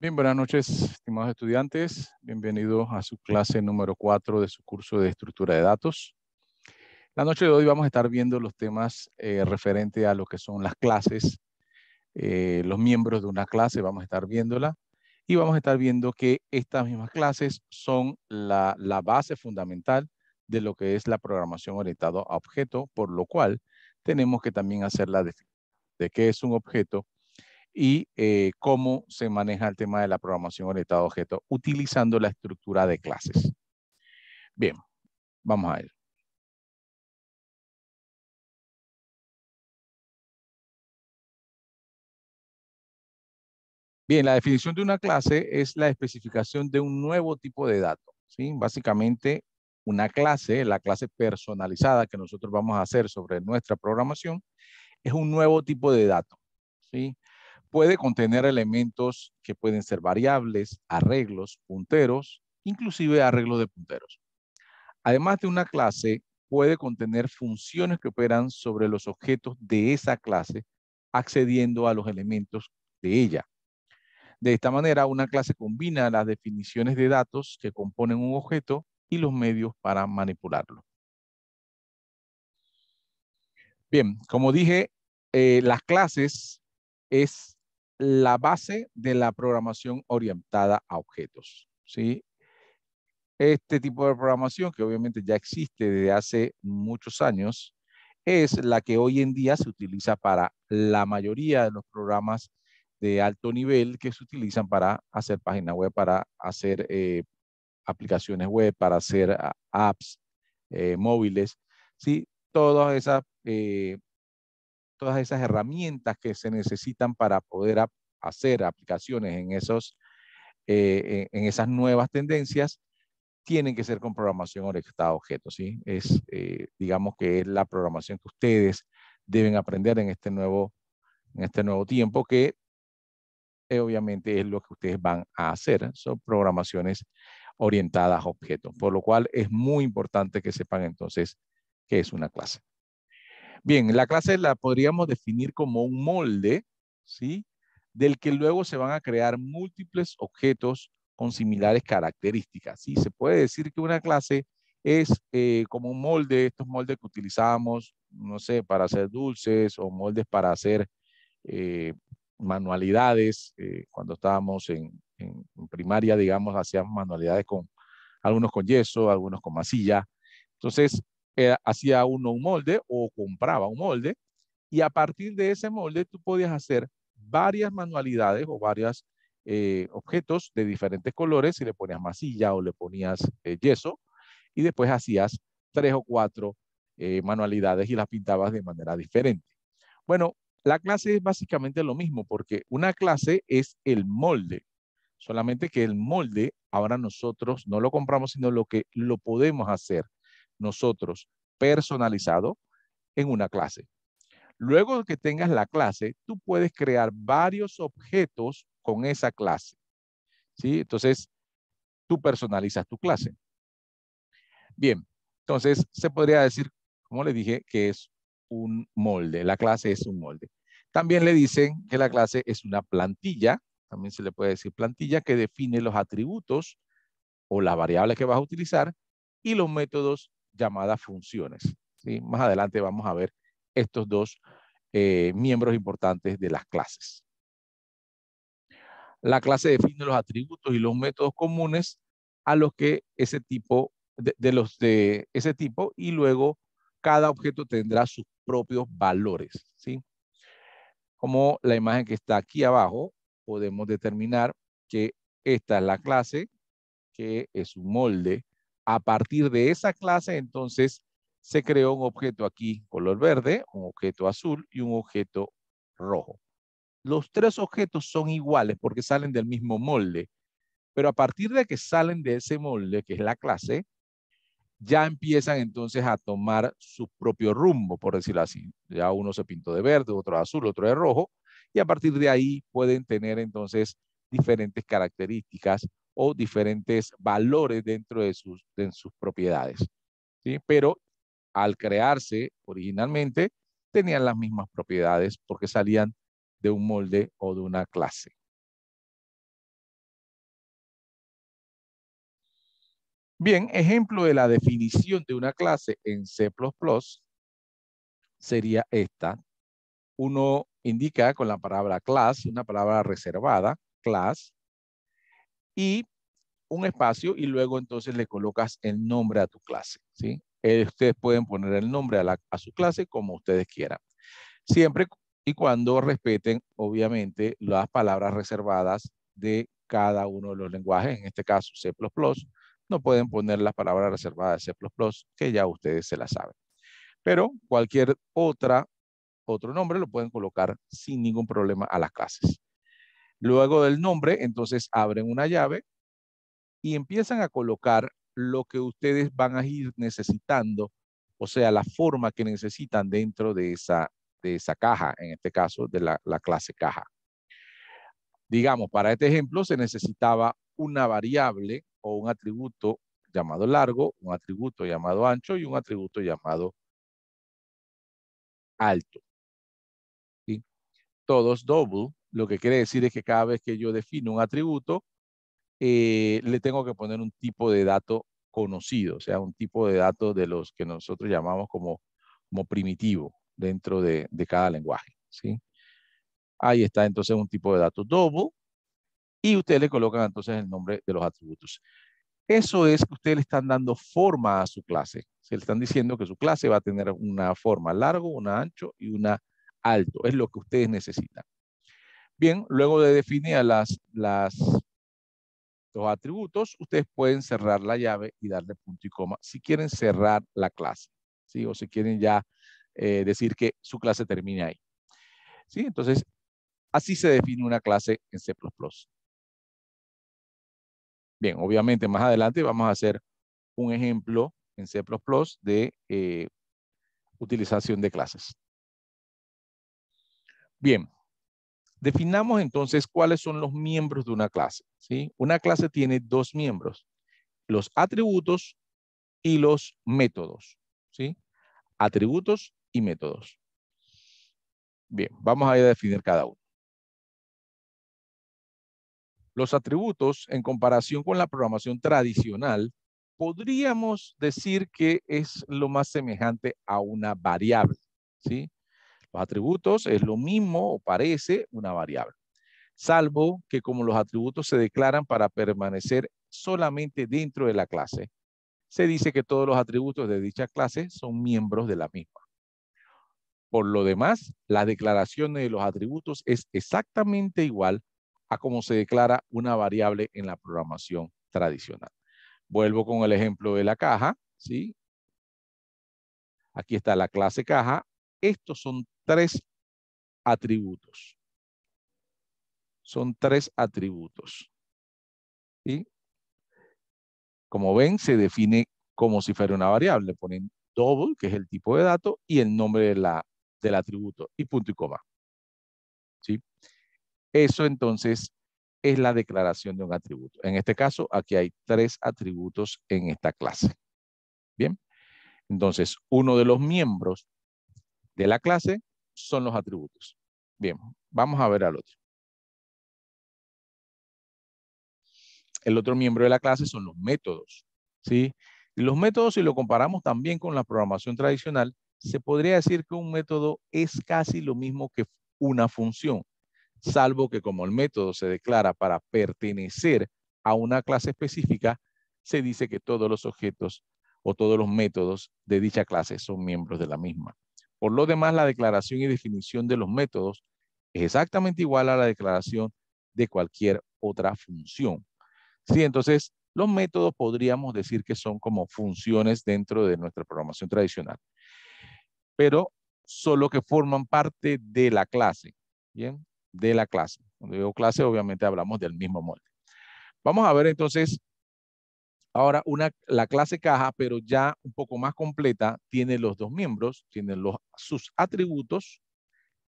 Bien, buenas noches, estimados estudiantes. Bienvenidos a su clase número 4 de su curso de estructura de datos. La noche de hoy vamos a estar viendo los temas referentes a lo que son las clases, los miembros de una clase, vamos a estar viéndola. Y vamos a estar viendo que estas mismas clases son la base fundamental de lo que es la programación orientada a objeto, por lo cual tenemos que también hacer la definición de qué es un objeto y cómo se maneja el tema de la programación orientada a objetos utilizando la estructura de clases. Bien, vamos a ello. Bien, la definición de una clase es la especificación de un nuevo tipo de dato, ¿sí? Básicamente, una clase, la clase personalizada que nosotros vamos a hacer sobre nuestra programación, es un nuevo tipo de dato, ¿sí? Puede contener elementos que pueden ser variables, arreglos, punteros, inclusive arreglos de punteros. Además de una clase, puede contener funciones que operan sobre los objetos de esa clase, accediendo a los elementos de ella. De esta manera, una clase combina las definiciones de datos que componen un objeto y los medios para manipularlo. Bien, como dije, las clases es la base de la programación orientada a objetos, ¿sí? Este tipo de programación, que obviamente ya existe desde hace muchos años, es la que hoy en día se utiliza para la mayoría de los programas de alto nivel que se utilizan para hacer páginas web, para hacer aplicaciones web, para hacer apps móviles, ¿sí? Todas esas herramientas que se necesitan para poder hacer aplicaciones en esas nuevas tendencias tienen que ser con programación orientada a objetos, ¿sí? Digamos que es la programación que ustedes deben aprender en este nuevo tiempo, que obviamente es lo que ustedes van a hacer. Son programaciones orientadas a objetos, por lo cual es muy importante que sepan entonces qué es una clase. Bien, la clase la podríamos definir como un molde, ¿sí? Del que luego se van a crear múltiples objetos con similares características, ¿sí? Se puede decir que una clase es como un molde, estos moldes que utilizábamos, no sé, para hacer dulces o moldes para hacer eh, manualidades. Cuando estábamos en primaria, digamos, hacíamos manualidades con algunos con yeso, algunos con masilla. Entonces, hacía uno un molde o compraba un molde y a partir de ese molde tú podías hacer varias manualidades o varios objetos de diferentes colores si le ponías masilla o le ponías yeso y después hacías 3 o 4 manualidades y las pintabas de manera diferente. Bueno, la clase es básicamente lo mismo porque una clase es el molde, solamente que el molde ahora nosotros no lo compramos, sino lo que lo podemos hacer nosotros personalizado en una clase. Luego de que tengas la clase, tú puedes crear varios objetos con esa clase, ¿sí? Entonces, tú personalizas tu clase. Bien, entonces se podría decir, como le dije, que es un molde. La clase es un molde. También le dicen que la clase es una plantilla, también se le puede decir plantilla, que define los atributos o las variables que vas a utilizar y los métodos llamadas funciones, ¿sí? Más adelante vamos a ver estos dos miembros importantes de las clases. La clase define los atributos y los métodos comunes a los que ese tipo de ese tipo y luego cada objeto tendrá sus propios valores, ¿sí? Como la imagen que está aquí abajo, podemos determinar que esta es la clase, que es un molde. A partir de esa clase, entonces, se creó un objeto aquí color verde, un objeto azul y un objeto rojo. Los tres objetos son iguales porque salen del mismo molde, pero a partir de que salen de ese molde, que es la clase, ya empiezan entonces a tomar su propio rumbo, por decirlo así. Ya uno se pintó de verde, otro de azul, otro de rojo, y a partir de ahí pueden tener entonces diferentes características o diferentes valores dentro de sus propiedades, ¿sí? Pero al crearse originalmente, tenían las mismas propiedades porque salían de un molde o de una clase. Bien, ejemplo de la definición de una clase en C++ sería esta. Uno indica con la palabra class, una palabra reservada, class, y un espacio y luego entonces le colocas el nombre a tu clase, ¿sí? Ustedes pueden poner el nombre a su clase como ustedes quieran. Siempre y cuando respeten, obviamente, las palabras reservadas de cada uno de los lenguajes. En este caso, C++. No pueden poner las palabras reservadas de C++, que ya ustedes se las saben. Pero cualquier otro nombre lo pueden colocar sin ningún problema a las clases. Luego del nombre, entonces abren una llave y empiezan a colocar lo que ustedes van a ir necesitando, o sea, la forma que necesitan dentro de esa caja, en este caso de la clase caja. Digamos, para este ejemplo se necesitaba una variable o un atributo llamado largo, un atributo llamado ancho y un atributo llamado alto. ¿Sí? Todos double, lo que quiere decir es que cada vez que yo defino un atributo, le tengo que poner un tipo de dato conocido, o sea, un tipo de datos de los que nosotros llamamos como primitivo dentro de cada lenguaje, ¿sí? Ahí está entonces un tipo de dato double y ustedes le colocan entonces el nombre de los atributos. Eso es que ustedes le están dando forma a su clase. Se le están diciendo que su clase va a tener una forma largo, una ancho y una alto. Es lo que ustedes necesitan. Bien, luego de definir los atributos, ustedes pueden cerrar la llave y darle punto y coma si quieren cerrar la clase, ¿sí? O si quieren ya decir que su clase termine ahí, ¿sí? Entonces, así se define una clase en C++. Bien, obviamente más adelante vamos a hacer un ejemplo en C++ de utilización de clases. Bien, definamos entonces cuáles son los miembros de una clase, ¿sí? Una clase tiene dos miembros, los atributos y los métodos, ¿sí? Atributos y métodos. Bien, vamos a ir a definir cada uno. Los atributos, en comparación con la programación tradicional, podríamos decir que es lo más semejante a una variable, ¿sí? Los atributos es lo mismo o parece una variable, salvo que como los atributos se declaran para permanecer solamente dentro de la clase, se dice que todos los atributos de dicha clase son miembros de la misma. Por lo demás, la declaración de los atributos es exactamente igual a cómo se declara una variable en la programación tradicional. Vuelvo con el ejemplo de la caja, ¿sí? Aquí está la clase caja. Estos son tres atributos. Son tres atributos. ¿Sí? Como ven, se define como si fuera una variable. Ponen double, que es el tipo de dato, y el nombre del atributo, y punto y coma. ¿Sí? Eso entonces es la declaración de un atributo. En este caso, aquí hay tres atributos en esta clase. Bien, entonces uno de los miembros de la clase son los atributos. Bien, vamos a ver al otro. El otro miembro de la clase son los métodos, ¿sí? Y los métodos, si lo comparamos también con la programación tradicional, se podría decir que un método es casi lo mismo que una función, salvo que como el método se declara para pertenecer a una clase específica, se dice que todos los objetos o todos los métodos de dicha clase son miembros de la misma. Por lo demás, la declaración y definición de los métodos es exactamente igual a la declaración de cualquier otra función. Sí, entonces los métodos podríamos decir que son como funciones dentro de nuestra programación tradicional, pero solo que forman parte de la clase, ¿bien? De la clase. Cuando digo clase, obviamente hablamos del mismo molde. Vamos a ver entonces ahora la clase caja, pero ya un poco más completa, tiene los dos miembros, tiene sus atributos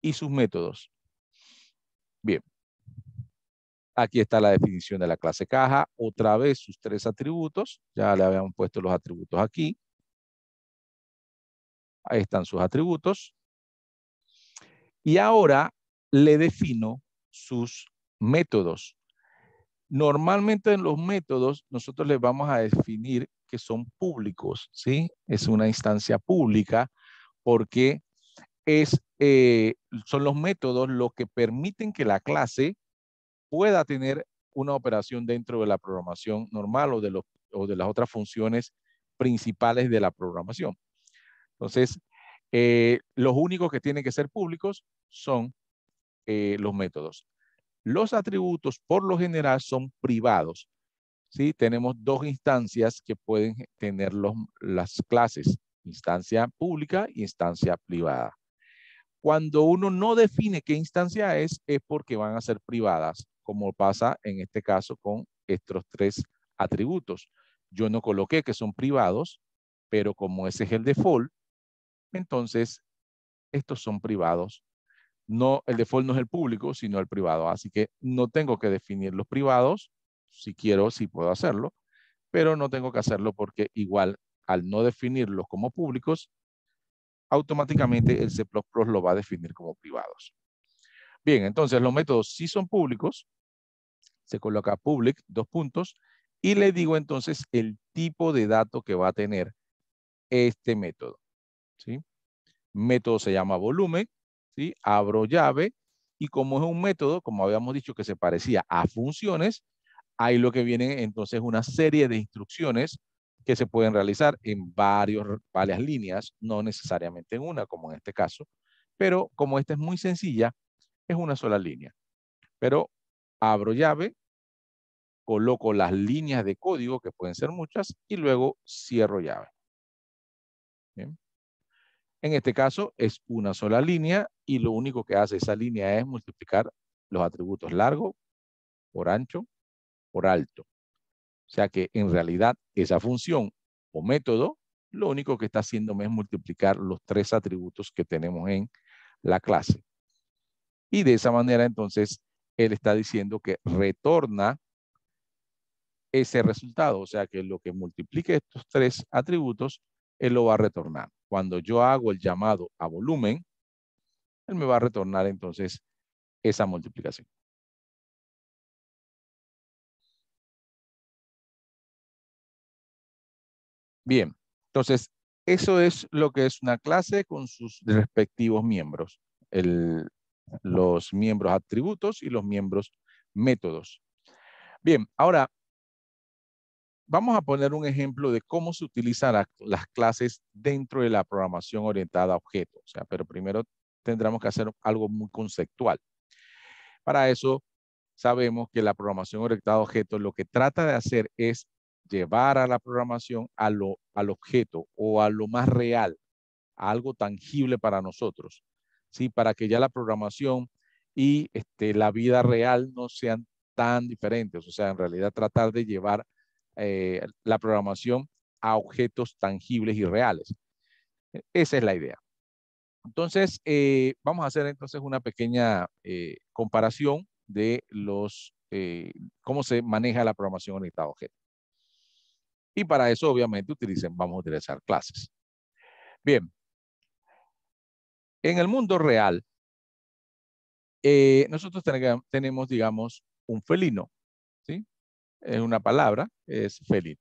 y sus métodos. Bien. Aquí está la definición de la clase caja. Otra vez sus tres atributos. Ya le habíamos puesto los atributos aquí. Ahí están sus atributos. Y ahora le defino sus métodos. Normalmente en los métodos nosotros les vamos a definir que son públicos, ¿sí? Es una instancia pública porque son los métodos los que permiten que la clase pueda tener una operación dentro de la programación normal o de las otras funciones principales de la programación. Entonces, los únicos que tienen que ser públicos son los métodos. Los atributos, por lo general, son privados. ¿Sí? Tenemos dos instancias que pueden tener las clases, instancia pública y instancia privada. Cuando uno no define qué instancia es porque van a ser privadas, como pasa en este caso con estos tres atributos. Yo no coloqué que son privados, pero como ese es el default, entonces estos son privados. No, el default no es el público, sino el privado. Así que no tengo que definir los privados. Si quiero, sí puedo hacerlo, pero no tengo que hacerlo porque igual al no definirlos como públicos, automáticamente el C++ lo va a definir como privados. Bien, entonces los métodos sí son públicos. Se coloca public, dos puntos, y le digo entonces el tipo de dato que va a tener este método. ¿Sí? Método se llama volumen, ¿sí? Abro llave, y como es un método, como habíamos dicho que se parecía a funciones, ahí lo que viene entonces una serie de instrucciones que se pueden realizar en varias líneas, no necesariamente en una, como en este caso, pero como esta es muy sencilla, es una sola línea. Pero abro llave, coloco las líneas de código, que pueden ser muchas, y luego cierro llave. ¿Bien? En este caso es una sola línea y lo único que hace esa línea es multiplicar los atributos largo por ancho por alto. O sea que en realidad esa función o método lo único que está haciendo es multiplicar los tres atributos que tenemos en la clase. Y de esa manera entonces él está diciendo que retorna ese resultado. O sea que lo que multiplique estos tres atributos, él lo va a retornar. Cuando yo hago el llamado a volumen, él me va a retornar entonces esa multiplicación. Bien, entonces eso es lo que es una clase con sus respectivos miembros. Los miembros atributos y los miembros métodos. Bien, ahora vamos a poner un ejemplo de cómo se utilizan las clases dentro de la programación orientada a objetos. O sea, pero primero tendremos que hacer algo muy conceptual. Para eso sabemos que la programación orientada a objetos lo que trata de hacer es llevar a la programación al objeto o a lo más real, a algo tangible para nosotros, ¿sí? Para que ya la programación y la vida real no sean tan diferentes. O sea, en realidad tratar de llevar la programación a objetos tangibles y reales. Esa es la idea. Entonces, vamos a hacer entonces una pequeña comparación de cómo se maneja la programación orientada a objetos. Y para eso, obviamente, vamos a utilizar clases. Bien. En el mundo real, nosotros tenemos, digamos, un felino, ¿sí? Es una palabra, es felino.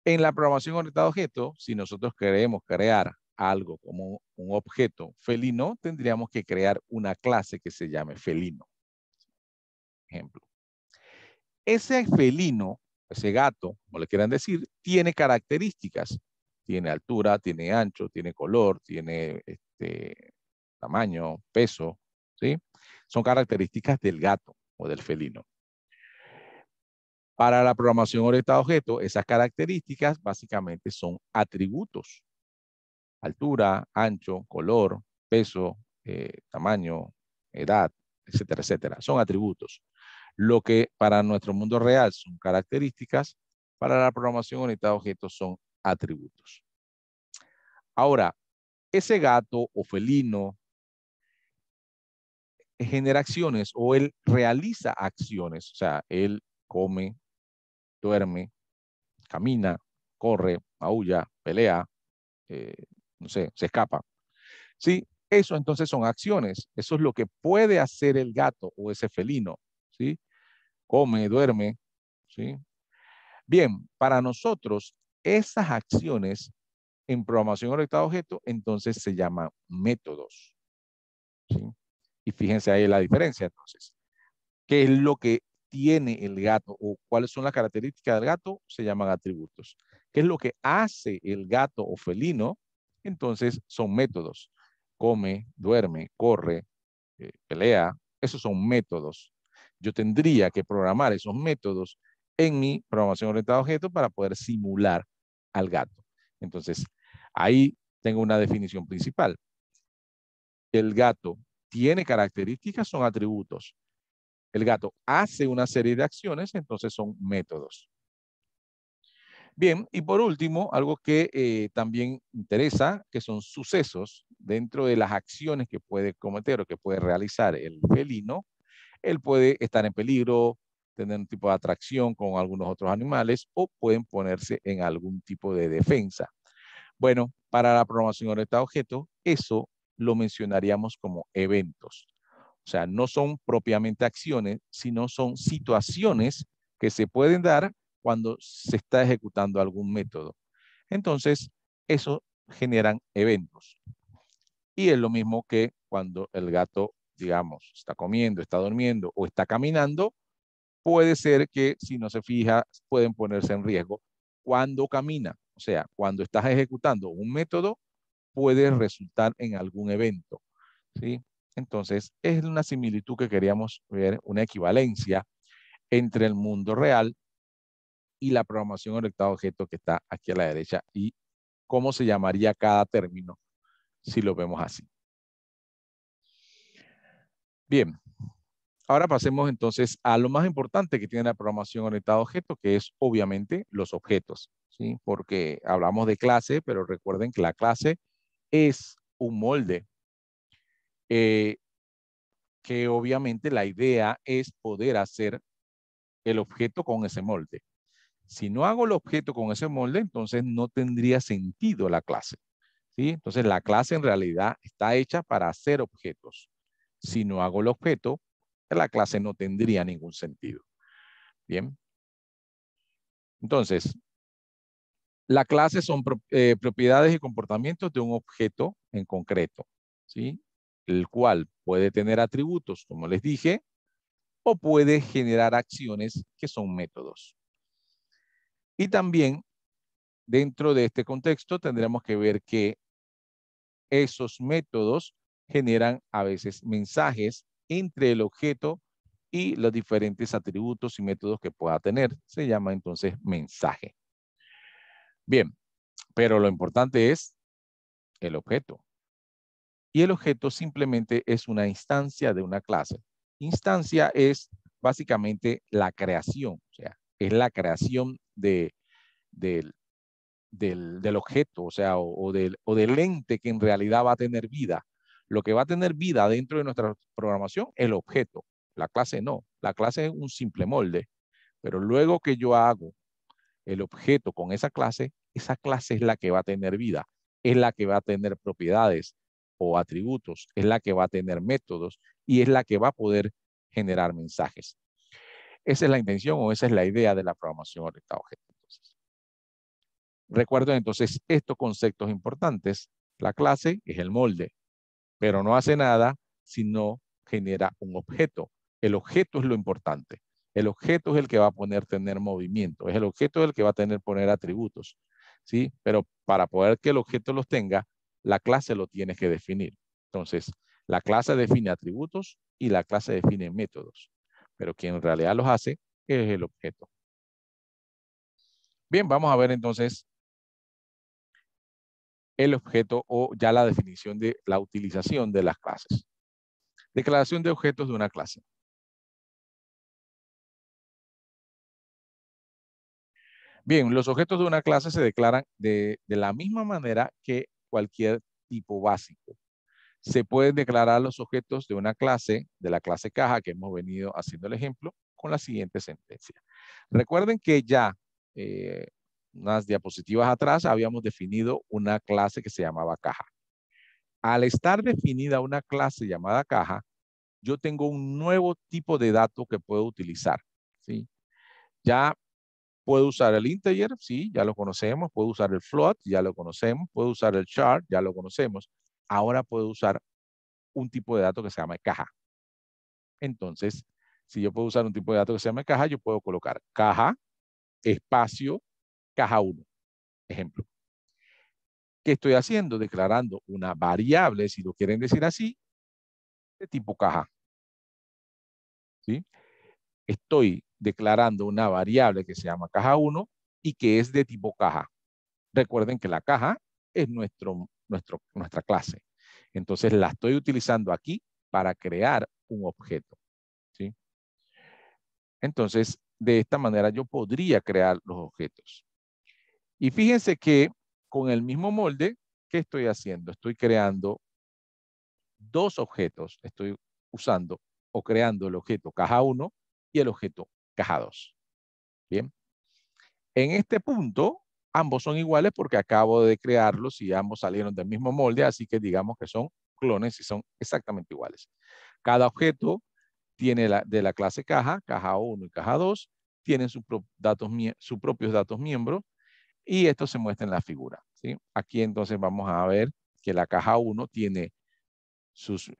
En la programación orientada a objetos, si nosotros queremos crear algo como un objeto felino, tendríamos que crear una clase que se llame felino. Ejemplo. Ese felino, ese gato, como le quieran decir, tiene características. Tiene altura, tiene ancho, tiene color, tiene tamaño, peso, ¿sí? Son características del gato o del felino. Para la programación orientada a objetos, esas características básicamente son atributos. Altura, ancho, color, peso, tamaño, edad, etcétera, etcétera. Son atributos. Lo que para nuestro mundo real son características, para la programación orientada a objetos son atributos. Ahora, ese gato o felino genera acciones o él realiza acciones. O sea, él come, duerme, camina, corre, maulla, pelea, no sé, se escapa. ¿Sí? Eso entonces son acciones. Eso es lo que puede hacer el gato o ese felino. ¿Sí? Come, duerme. ¿Sí? Bien, para nosotros, esas acciones en programación orientada a objetos, entonces se llaman métodos, ¿sí? Y fíjense ahí la diferencia, entonces. ¿Qué es lo que tiene el gato o cuáles son las características del gato? Se llaman atributos. ¿Qué es lo que hace el gato o felino? Entonces son métodos. Come, duerme, corre, pelea. Esos son métodos. Yo tendría que programar esos métodos en mi programación orientada a objetos para poder simular al gato. Entonces, ahí tengo una definición principal. El gato tiene características, son atributos. El gato hace una serie de acciones, entonces son métodos. Bien, y por último, algo que también interesa, que son sucesos dentro de las acciones que puede cometer o que puede realizar el felino. Él puede estar en peligro, tener un tipo de atracción con algunos otros animales o pueden ponerse en algún tipo de defensa. Bueno, para la programación orientada a objetos, eso lo mencionaríamos como eventos. O sea, no son propiamente acciones, sino son situaciones que se pueden dar cuando se está ejecutando algún método. Entonces, eso generan eventos. Y es lo mismo que cuando el gato, digamos, está comiendo, está durmiendo o está caminando, puede ser que si no se fija, pueden ponerse en riesgo cuando camina. O sea, cuando estás ejecutando un método, puede resultar en algún evento, ¿sí? Entonces, es una similitud que queríamos ver, una equivalencia entre el mundo real y la programación orientada a objetos que está aquí a la derecha y cómo se llamaría cada término si lo vemos así. Bien, ahora pasemos entonces a lo más importante que tiene la programación orientada a objetos, que es obviamente los objetos, ¿sí? Porque hablamos de clase, pero recuerden que la clase es un molde, eh, que obviamente la idea es poder hacer el objeto con ese molde. Si no hago el objeto con ese molde, entonces no tendría sentido la clase, ¿sí? Entonces la clase en realidad está hecha para hacer objetos. Si no hago el objeto, la clase no tendría ningún sentido. Bien. Entonces, la clase son propiedades y comportamientos de un objeto en concreto, ¿sí? El cual puede tener atributos, como les dije, o puede generar acciones que son métodos. Y también, dentro de este contexto, tendremos que ver que esos métodos generan a veces mensajes entre el objeto y los diferentes atributos y métodos que pueda tener. Se llama entonces mensaje. Bien, pero lo importante es el objeto. Y el objeto simplemente es una instancia de una clase. Instancia es básicamente la creación, o sea, es la creación del, del objeto, o sea, o del ente que en realidad va a tener vida. Lo que va a tener vida dentro de nuestra programación, el objeto. La clase no. La clase es un simple molde. Pero luego que yo hago el objeto con esa clase es la que va a tener vida, es la que va a tener propiedades o atributos, es la que va a tener métodos y es la que va a poder generar mensajes. Esa es la intención o esa es la idea de la programación orientada a objetos. Entonces, recuerden entonces estos conceptos importantes. La clase es el molde, pero no hace nada si no genera un objeto. El objeto es lo importante. El objeto es el que va a tener movimiento. Es el objeto el que va a poner atributos. ¿Sí? Pero para poder que el objeto los tenga, la clase lo tiene que definir. Entonces, la clase define atributos y la clase define métodos. Pero quien en realidad los hace es el objeto. Bien, vamos a ver entonces el objeto o ya la definición de la utilización de las clases. Declaración de objetos de una clase. Bien, los objetos de una clase se declaran de la misma manera que cualquier tipo básico. Se pueden declarar los objetos de una clase, de la clase caja, que hemos venido haciendo el ejemplo, con la siguiente sentencia. Recuerden que ya unas diapositivas atrás habíamos definido una clase que se llamaba caja. Al estar definida una clase llamada caja, yo tengo un nuevo tipo de dato que puedo utilizar, ¿sí? Ya Puedo usar el integer, sí, ya lo conocemos. Puedo usar el float, ya lo conocemos. Puedo usar el char, ya lo conocemos. Ahora puedo usar un tipo de dato que se llama caja. Entonces, si yo puedo usar un tipo de dato que se llama caja, yo puedo colocar caja, espacio, caja 1. Ejemplo. ¿Qué estoy haciendo? Declarando una variable, si lo quieren decir así, de tipo caja. ¿Sí? Estoy declarando una variable que se llama caja 1 y que es de tipo caja. Recuerden que la caja es nuestra clase. Entonces la estoy utilizando aquí para crear un objeto. ¿Sí? Entonces, de esta manera yo podría crear los objetos. Y fíjense que con el mismo molde, ¿qué estoy haciendo? Estoy creando dos objetos. Estoy usando o creando el objeto caja 1 y el objeto caja 2. Bien. En este punto, ambos son iguales porque acabo de crearlos y ambos salieron del mismo molde, así que digamos que son clones y son exactamente iguales. Cada objeto tiene de la clase caja, caja 1 y caja 2, tienen sus propios datos miembros y esto se muestra en la figura. ¿Sí? Aquí entonces vamos a ver que la caja 1 tiene sus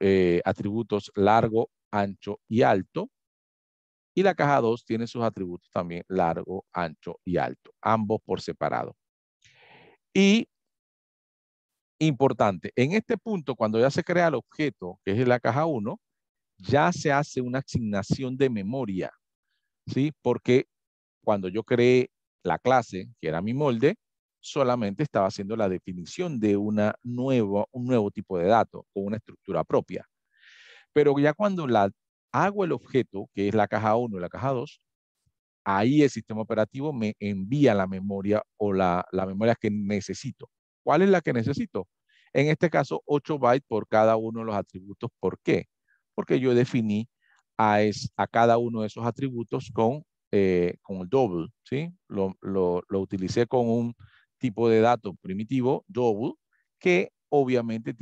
atributos largo, ancho y alto. Y la caja 2 tiene sus atributos también largo, ancho y alto, ambos por separado. Y importante, en este punto, cuando ya se crea el objeto, que es la caja 1, ya se hace una asignación de memoria, ¿sí? Porque cuando yo creé la clase, que era mi molde, solamente estaba haciendo la definición de un nuevo tipo de dato con una estructura propia. Pero ya cuando hago el objeto, que es la caja 1 y la caja 2, ahí el sistema operativo me envía la memoria o la memoria que necesito. ¿Cuál es la que necesito? En este caso, 8 bytes por cada uno de los atributos. ¿Por qué? Porque yo definí a cada uno de esos atributos con el double, ¿sí? Lo utilicé con un tipo de dato primitivo, double, que obviamente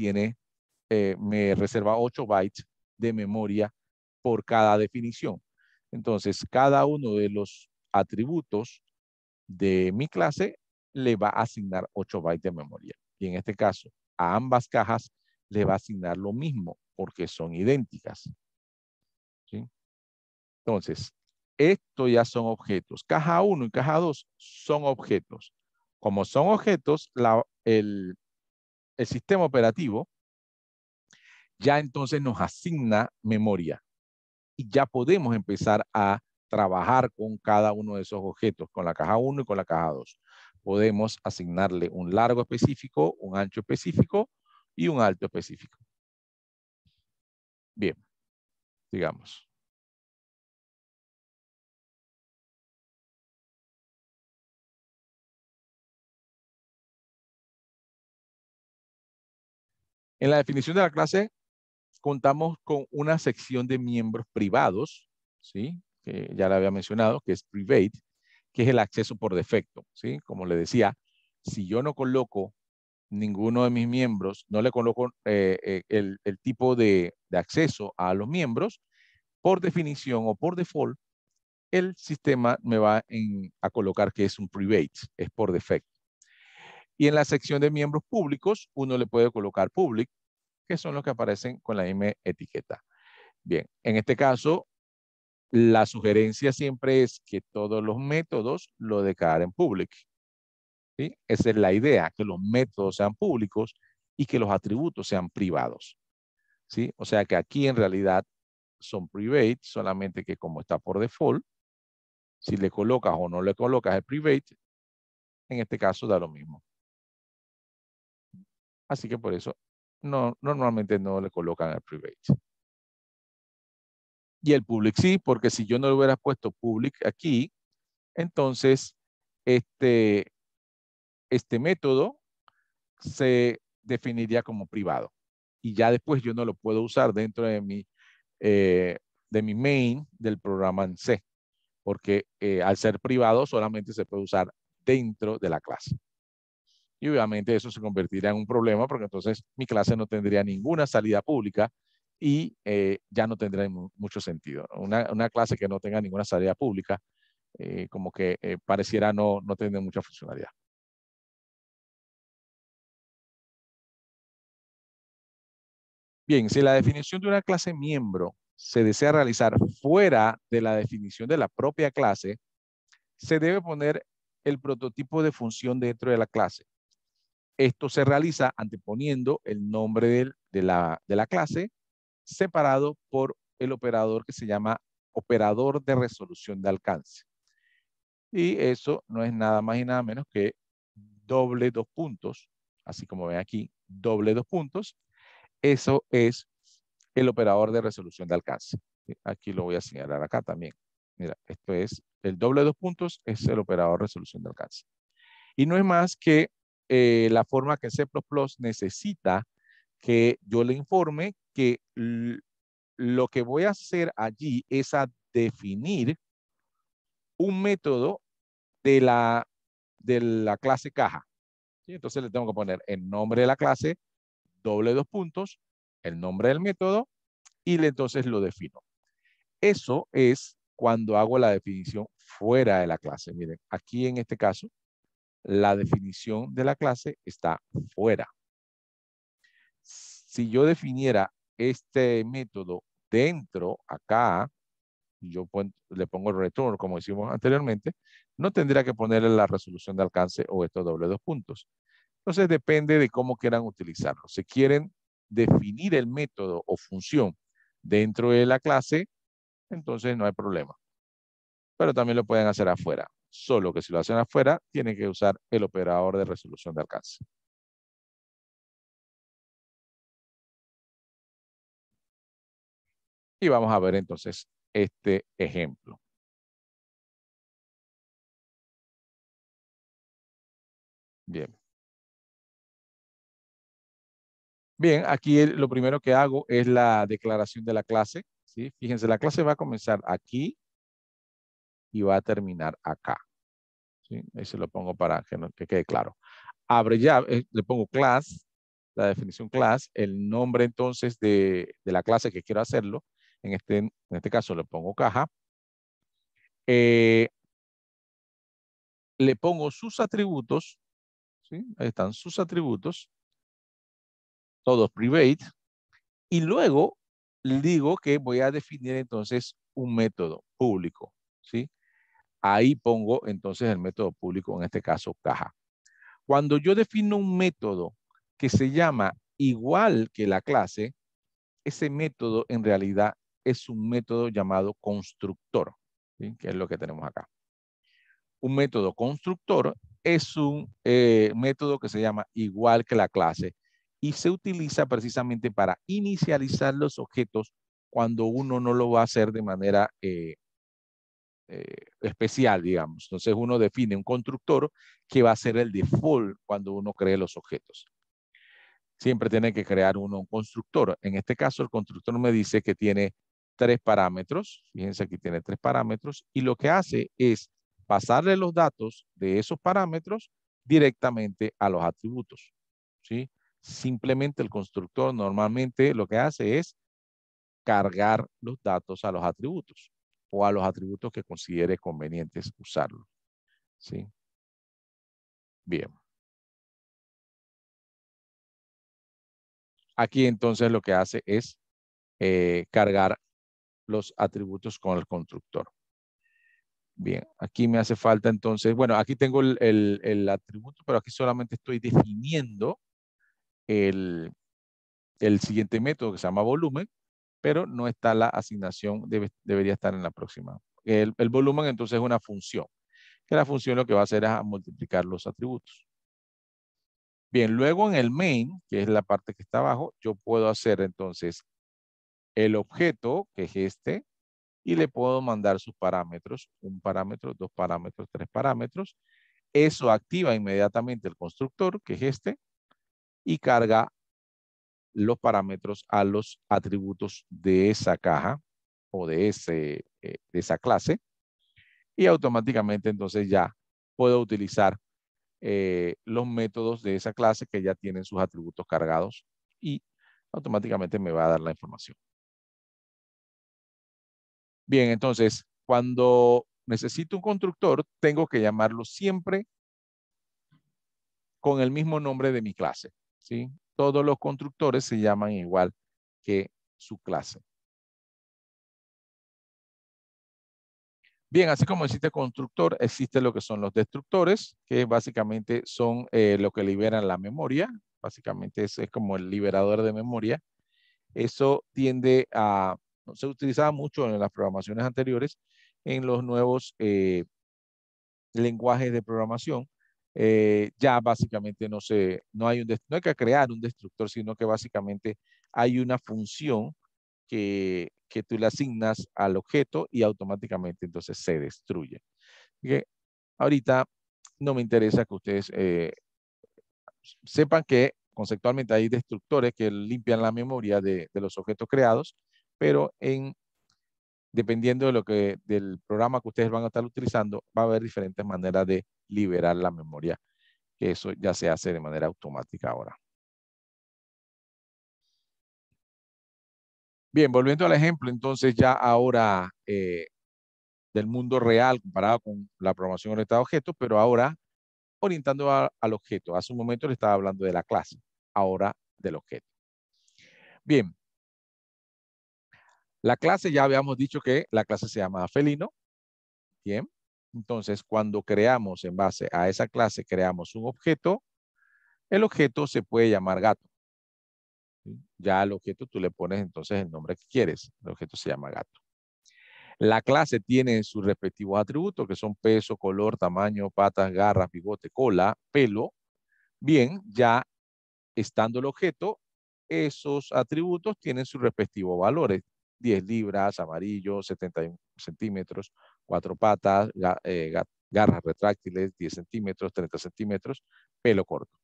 me reserva 8 bytes de memoria por cada definición. Entonces, cada uno de los atributos de mi clase le va a asignar 8 bytes de memoria. Y en este caso, a ambas cajas le va a asignar lo mismo porque son idénticas. ¿Sí? Entonces, esto ya son objetos. Caja 1 y caja 2 son objetos. Como son objetos, el sistema operativo ya entonces nos asigna memoria. Y ya podemos empezar a trabajar con cada uno de esos objetos, con la caja 1 y con la caja 2. Podemos asignarle un largo específico, un ancho específico y un alto específico. Bien, digamos. En la definición de la clase contamos con una sección de miembros privados, ¿sí? Que ya la había mencionado, que es private, que es el acceso por defecto, ¿sí? Como le decía, si yo no coloco ninguno de mis miembros, no le coloco el tipo de acceso a los miembros, por definición o por default, el sistema me va a colocar que es un private, es por defecto. Y en la sección de miembros públicos, uno le puede colocar public, que son los que aparecen con la misma etiqueta. Bien, en este caso, la sugerencia siempre es que todos los métodos lo declaren public. ¿Sí? Esa es la idea, que los métodos sean públicos y que los atributos sean privados. ¿Sí? O sea que aquí en realidad son private, solamente que como está por default, si le colocas o no le colocas el private, en este caso da lo mismo. Así que por eso normalmente no le colocan el private. Y el public sí, porque si yo no le hubiera puesto public aquí, entonces este método se definiría como privado. Y ya después yo no lo puedo usar dentro de mi main del programa en C, porque al ser privado solamente se puede usar dentro de la clase. Y obviamente eso se convertiría en un problema porque entonces mi clase no tendría ninguna salida pública y ya no tendría mucho sentido. Una clase que no tenga ninguna salida pública como que pareciera no tener mucha funcionalidad. Bien, si la definición de una clase miembro se desea realizar fuera de la definición de la propia clase, se debe poner el prototipo de función dentro de la clase. Esto se realiza anteponiendo el nombre de la clase separado por el operador que se llama operador de resolución de alcance. Y eso no es nada más y nada menos que doble dos puntos, así como ven aquí, doble dos puntos. Eso es el operador de resolución de alcance. Aquí lo voy a señalar acá también. Mira, esto es el doble dos puntos, es el operador de resolución de alcance. Y no es más que la forma que C++ necesita que yo le informe que lo que voy a hacer allí es a definir un método de la clase caja. ¿Sí? Entonces le tengo que poner el nombre de la clase, doble dos puntos, el nombre del método, y entonces lo defino. Eso es cuando hago la definición fuera de la clase. Miren, aquí en este caso, la definición de la clase está fuera. Si yo definiera este método dentro, acá, yo le pongo el return, como hicimos anteriormente, no tendría que ponerle la resolución de alcance o estos doble dos puntos. Entonces depende de cómo quieran utilizarlo. Si quieren definir el método o función dentro de la clase, entonces no hay problema. Pero también lo pueden hacer afuera. Solo que si lo hacen afuera, tienen que usar el operador de resolución de alcance. Y vamos a ver entonces este ejemplo. Bien. Bien, aquí lo primero que hago es la declaración de la clase. ¿Sí? Fíjense, la clase va a comenzar aquí y va a terminar acá. ¿Sí? Ahí se lo pongo para que quede claro. Abre ya, le pongo class, la definición class, el nombre entonces de la clase que quiero hacerlo. En este caso le pongo caja. Eh, le pongo sus atributos. ¿Sí? Ahí están sus atributos, todos private. Y luego le digo que voy a definir entonces un método público. ¿Sí? Ahí pongo entonces el método público, en este caso caja. Cuando yo defino un método que se llama igual que la clase, ese método en realidad es un método llamado constructor, ¿sí? Que es lo que tenemos acá. Un método constructor es un método que se llama igual que la clase y se utiliza precisamente para inicializar los objetos cuando uno no lo va a hacer de manera especial, digamos. Entonces uno define un constructor que va a ser el default cuando uno cree los objetos. Siempre tiene que crear uno un constructor. En este caso, el constructor me dice que tiene 3 parámetros. Fíjense, aquí tiene 3 parámetros. Y lo que hace es pasarle los datos de esos parámetros directamente a los atributos. ¿Sí? Simplemente el constructor normalmente lo que hace es cargar los datos a los atributos o a los atributos que considere convenientes usarlos. ¿Sí? Bien. Aquí entonces lo que hace es cargar los atributos con el constructor. Bien, aquí me hace falta entonces, bueno, aquí tengo el atributo, pero aquí solamente estoy definiendo el, el siguiente método que se llama volumen, pero no está la asignación, debería estar en la próxima. El volumen entonces es una función, que la función lo que va a hacer es a multiplicar los atributos. Bien, luego en el main, que es la parte que está abajo, yo puedo hacer entonces el objeto, que es este, y le puedo mandar sus parámetros, un parámetro, dos parámetros, tres parámetros. Eso activa inmediatamente el constructor, que es este, y carga los parámetros a los atributos de esa caja o de esa clase. Y automáticamente entonces ya puedo utilizar los métodos de esa clase que ya tienen sus atributos cargados y automáticamente me va a dar la información. Bien, entonces, cuando necesito un constructor, tengo que llamarlo siempre con el mismo nombre de mi clase, ¿sí? Todos los constructores se llaman igual que su clase. Bien, así como existe constructor, existe lo que son los destructores, que básicamente son lo que liberan la memoria. Básicamente es como el liberador de memoria. Eso tiende a, se utilizaba mucho en las programaciones anteriores, en los nuevos lenguajes de programación. Ya básicamente no hay no hay que crear un destructor, sino que básicamente hay una función que tú le asignas al objeto y automáticamente entonces se destruye. Que ahorita no me interesa que ustedes sepan que conceptualmente hay destructores que limpian la memoria de los objetos creados, pero dependiendo de del programa que ustedes van a estar utilizando, va a haber diferentes maneras de liberar la memoria, que eso ya se hace de manera automática ahora. Bien, volviendo al ejemplo, entonces ya ahora del mundo real comparado con la programación orientada a objetos, pero ahora orientando al objeto. Hace un momento le estaba hablando de la clase, ahora del objeto. Bien, la clase ya habíamos dicho que la clase se llama felino. Bien, entonces cuando creamos en base a esa clase, creamos un objeto, el objeto se puede llamar gato. ¿Sí? Ya al objeto tú le pones entonces el nombre que quieres. El objeto se llama gato. La clase tiene sus respectivos atributos, que son peso, color, tamaño, patas, garras, bigote, cola, pelo. Bien, ya estando el objeto, esos atributos tienen sus respectivos valores. 10 libras, amarillo, 71 centímetros, 4 patas, garras retráctiles, 10 centímetros, 30 centímetros, pelo corto.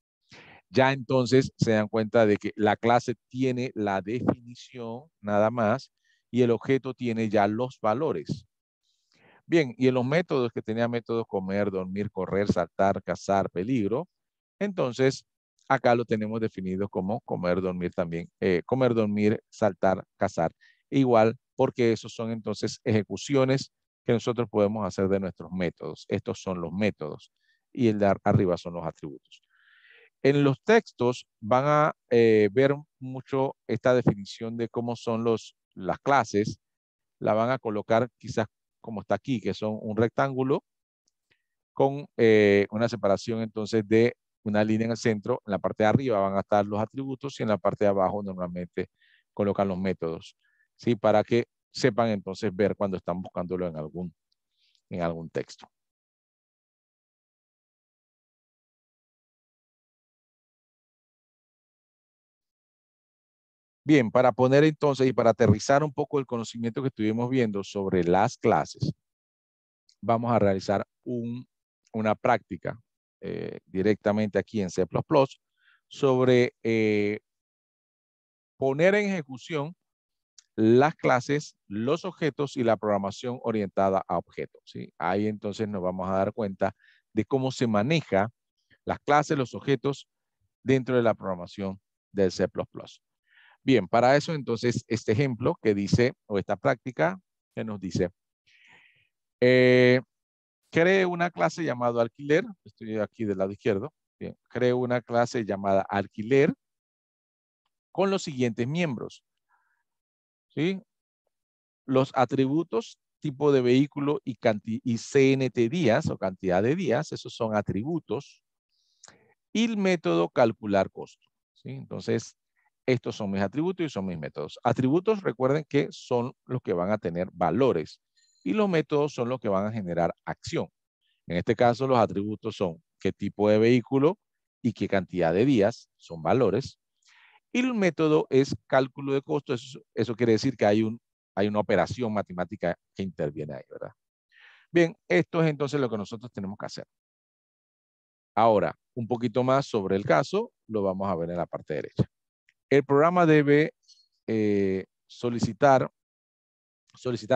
Ya entonces se dan cuenta de que la clase tiene la definición nada más y el objeto tiene ya los valores. Bien, y en los métodos que tenía métodos comer, dormir, correr, saltar, cazar, peligro, entonces acá lo tenemos definido como comer, dormir también, comer, dormir, saltar, cazar. Igual, porque esos son entonces ejecuciones que nosotros podemos hacer de nuestros métodos. Estos son los métodos y el de arriba son los atributos. En los textos van a ver mucho esta definición de cómo son las clases. La van a colocar quizás como está aquí, que son un rectángulo con una separación entonces de una línea en el centro. En la parte de arriba van a estar los atributos y en la parte de abajo normalmente colocan los métodos, ¿sí? Para que sepan entonces ver cuando están buscándolo en algún texto. Bien, para poner entonces y para aterrizar un poco el conocimiento que estuvimos viendo sobre las clases, vamos a realizar una práctica directamente aquí en C++ sobre poner en ejecución las clases, los objetos y la programación orientada a objetos, ¿sí? Ahí entonces nos vamos a dar cuenta de cómo se maneja las clases, los objetos dentro de la programación del C++. Bien, para eso entonces este ejemplo que dice, o esta práctica que nos dice, cree una clase llamada alquiler, estoy aquí del lado izquierdo, bien, cree una clase llamada alquiler con los siguientes miembros, ¿sí? Los atributos, tipo de vehículo y CNT días o cantidad de días, esos son atributos, y el método calcular costo, ¿sí? Entonces, estos son mis atributos y son mis métodos. Atributos, recuerden que son los que van a tener valores y los métodos son los que van a generar acción. En este caso, los atributos son qué tipo de vehículo y qué cantidad de días, son valores. Y el método es cálculo de costos. Eso quiere decir que hay una operación matemática que interviene ahí, ¿verdad? Bien, esto es entonces lo que nosotros tenemos que hacer. Ahora, un poquito más sobre el caso, lo vamos a ver en la parte derecha. El programa debe solicitar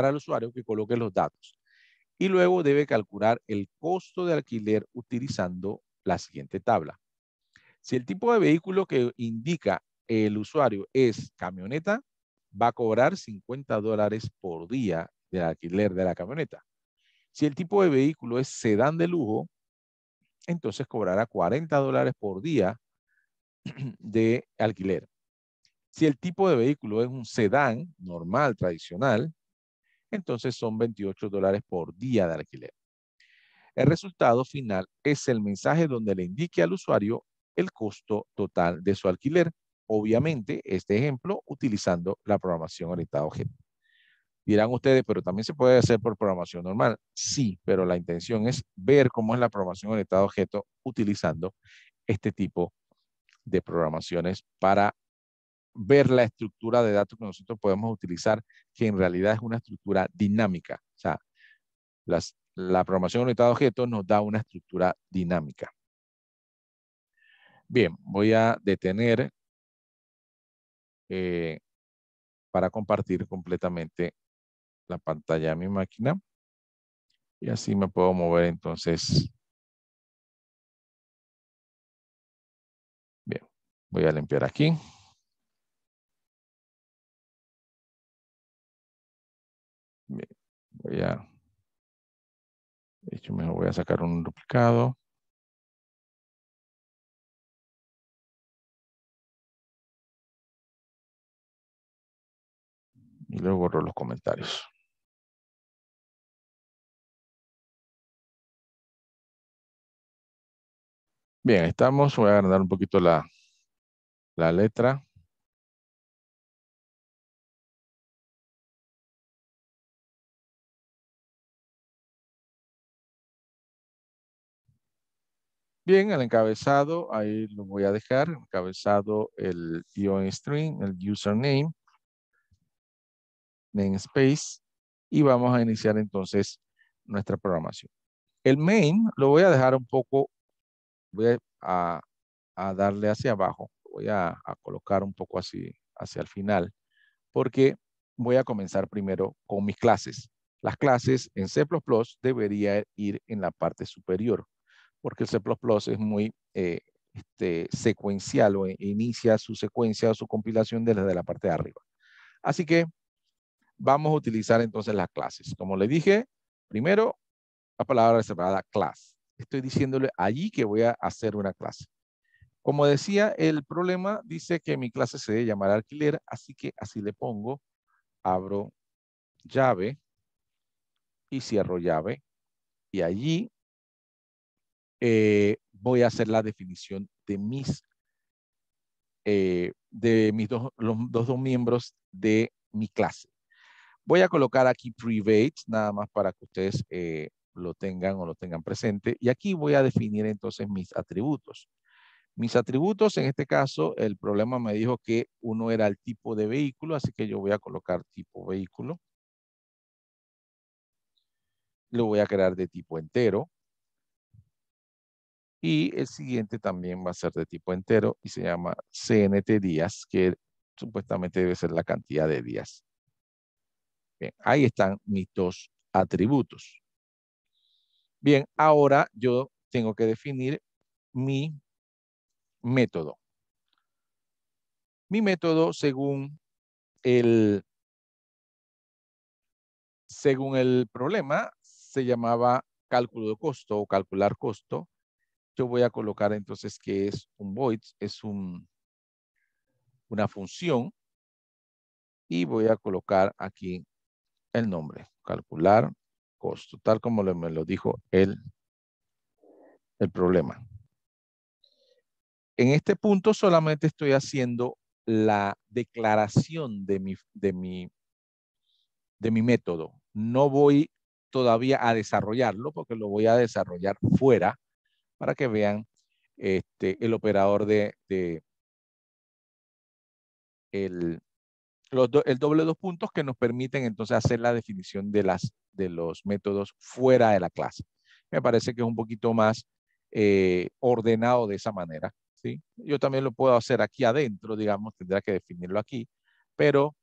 al usuario que coloque los datos y luego debe calcular el costo de alquiler utilizando la siguiente tabla. Si el tipo de vehículo que indica el usuario es camioneta, va a cobrar $50 por día de alquiler de la camioneta. Si el tipo de vehículo es sedán de lujo, entonces cobrará $40 por día de alquiler. Si el tipo de vehículo es un sedán normal, tradicional, entonces son $28 por día de alquiler. El resultado final es el mensaje donde le indique al usuario el costo total de su alquiler. Obviamente, este ejemplo utilizando la programación orientada a objetos. Dirán ustedes, pero también se puede hacer por programación normal. Sí, pero la intención es ver cómo es la programación orientada a objetos utilizando este tipo de programaciones para ver la estructura de datos que nosotros podemos utilizar, que en realidad es una estructura dinámica. O sea, la programación orientada a objetos nos da una estructura dinámica. Bien, voy a detener para compartir completamente la pantalla de mi máquina. Y así me puedo mover entonces. Bien, voy a limpiar aquí. Bien, de hecho, mejor voy a sacar un duplicado. Y luego borro los comentarios. Bien, estamos. Voy a agrandar un poquito la letra. Bien, el encabezado, ahí lo voy a dejar. Encabezado, el ion string, el username, namespace. Y vamos a iniciar entonces nuestra programación. El main lo voy a dejar un poco, voy a darle hacia abajo. Voy a colocar un poco así hacia el final, porque voy a comenzar primero con mis clases. Las clases en C++ debería ir en la parte superior, porque el C++ es muy secuencial o inicia su secuencia o su compilación desde la parte de arriba. Así que vamos a utilizar entonces las clases. Como le dije, primero la palabra reservada class. Estoy diciéndole allí que voy a hacer una clase. Como decía, el problema dice que mi clase se debe llamar alquiler, así que así le pongo, abro llave y cierro llave. Y allí voy a hacer la definición de mis dos miembros de mi clase. Voy a colocar aquí private, nada más para que ustedes lo tengan o lo tengan presente. Y aquí voy a definir entonces mis atributos. Mis atributos, en este caso, el problema me dijo que uno era el tipo de vehículo, así que yo voy a colocar tipo vehículo. Lo voy a crear de tipo entero. Y el siguiente también va a ser de tipo entero y se llama CNT días, que supuestamente debe ser la cantidad de días. Bien, ahí están mis dos atributos. Bien, ahora yo tengo que definir mi método. Mi método, según el problema, se llamaba cálculo de costo o calcular costo. Yo voy a colocar entonces que es un void, es una función, y voy a colocar aquí el nombre, calcular costo, tal como me lo dijo el problema. En este punto solamente estoy haciendo la declaración de mi método. No voy todavía a desarrollarlo porque lo voy a desarrollar fuera para que vean el operador el doble dos puntos que nos permiten entonces hacer la definición de los métodos fuera de la clase. Me parece que es un poquito más ordenado de esa manera, ¿sí? Yo también lo puedo hacer aquí adentro, digamos, tendrá que definirlo aquí, pero